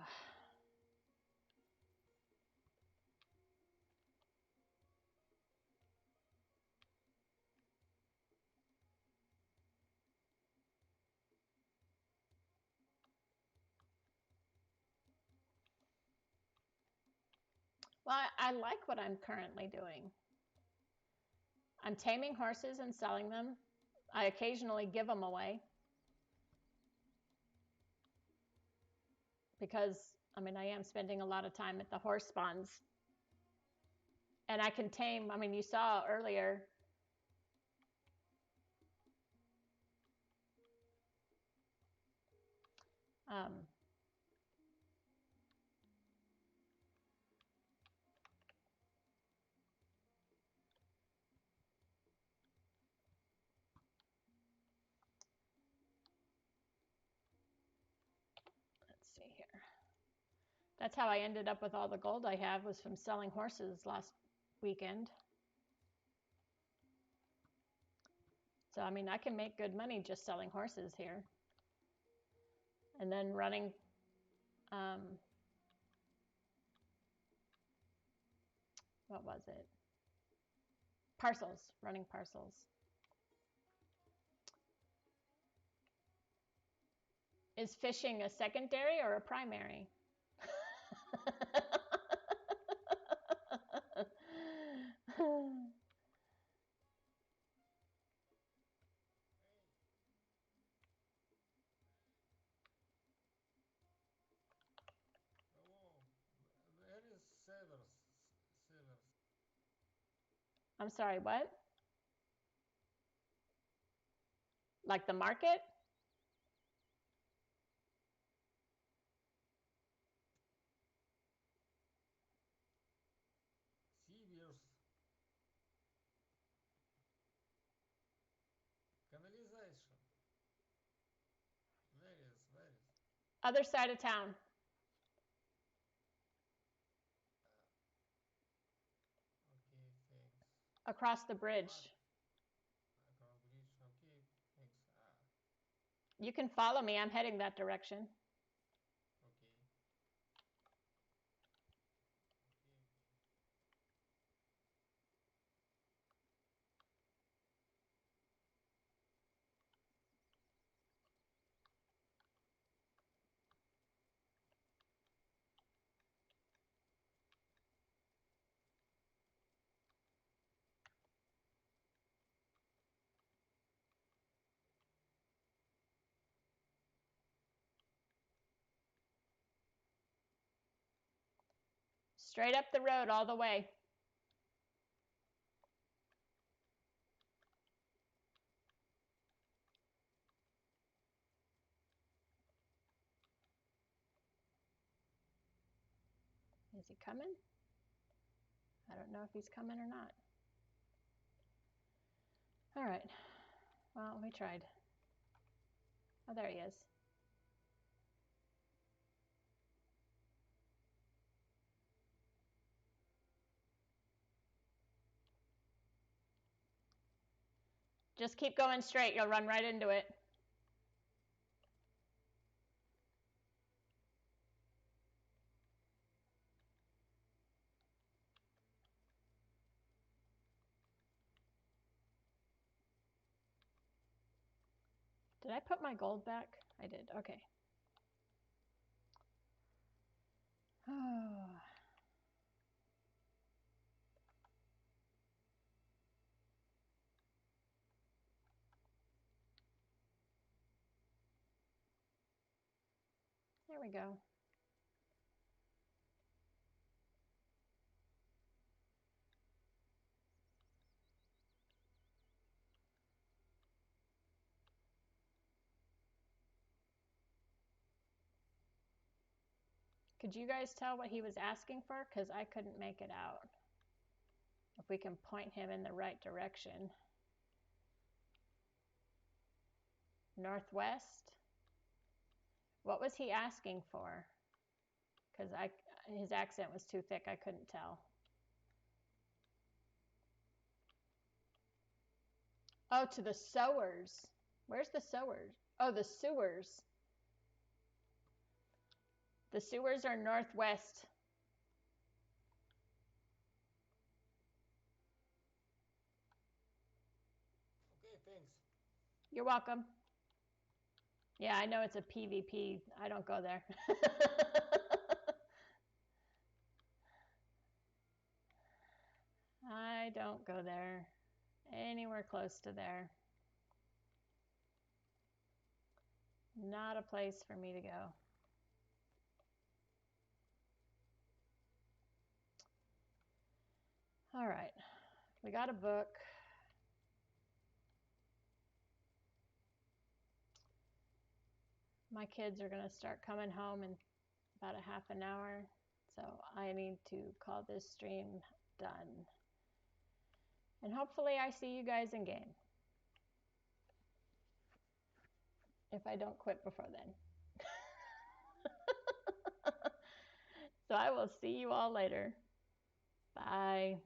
Well, I like what I'm currently doing. I'm taming horses and selling them. I occasionally give them away because, I mean, I am spending a lot of time at the horse spawns. And I can tame, I mean, you saw earlier, let's see here. That's how I ended up with all the gold I have, was from selling horses last weekend. So, I mean, I can make good money just selling horses here. And then running, what was it? Parcels, running parcels. Is fishing a secondary or a primary? Oh, where is servers? Servers. I'm sorry, what? Like the market? Сибирс. Canalization. Where is? Other side of town. Okay, thanks. Across the bridge. Across bridge. Okay, thanks. You can follow me. I'm heading that direction. Okay. Straight up the road all the way. Is he coming? I don't know if he's coming or not. All right. Well, we tried. Oh, there he is. Just keep going straight. You'll run right into it. Did I put my gold back? I did. Okay. There we go. Could you guys tell what he was asking for? Because I couldn't make it out. If we can point him in the right direction. Northwest? What was he asking for? Because his accent was too thick. I couldn't tell. Oh, to the sewers. Where's the sewers? Oh, the sewers. The sewers are northwest. Okay, thanks. You're welcome. Yeah, I know it's a PvP. I don't go there. I don't go there. Anywhere close to there. Not a place for me to go. All right, we got a book. My kids are gonna start coming home in about a half an hour, so I need to call this stream done. And hopefully I see you guys in game. If I don't quit before then. So I will see you all later. Bye.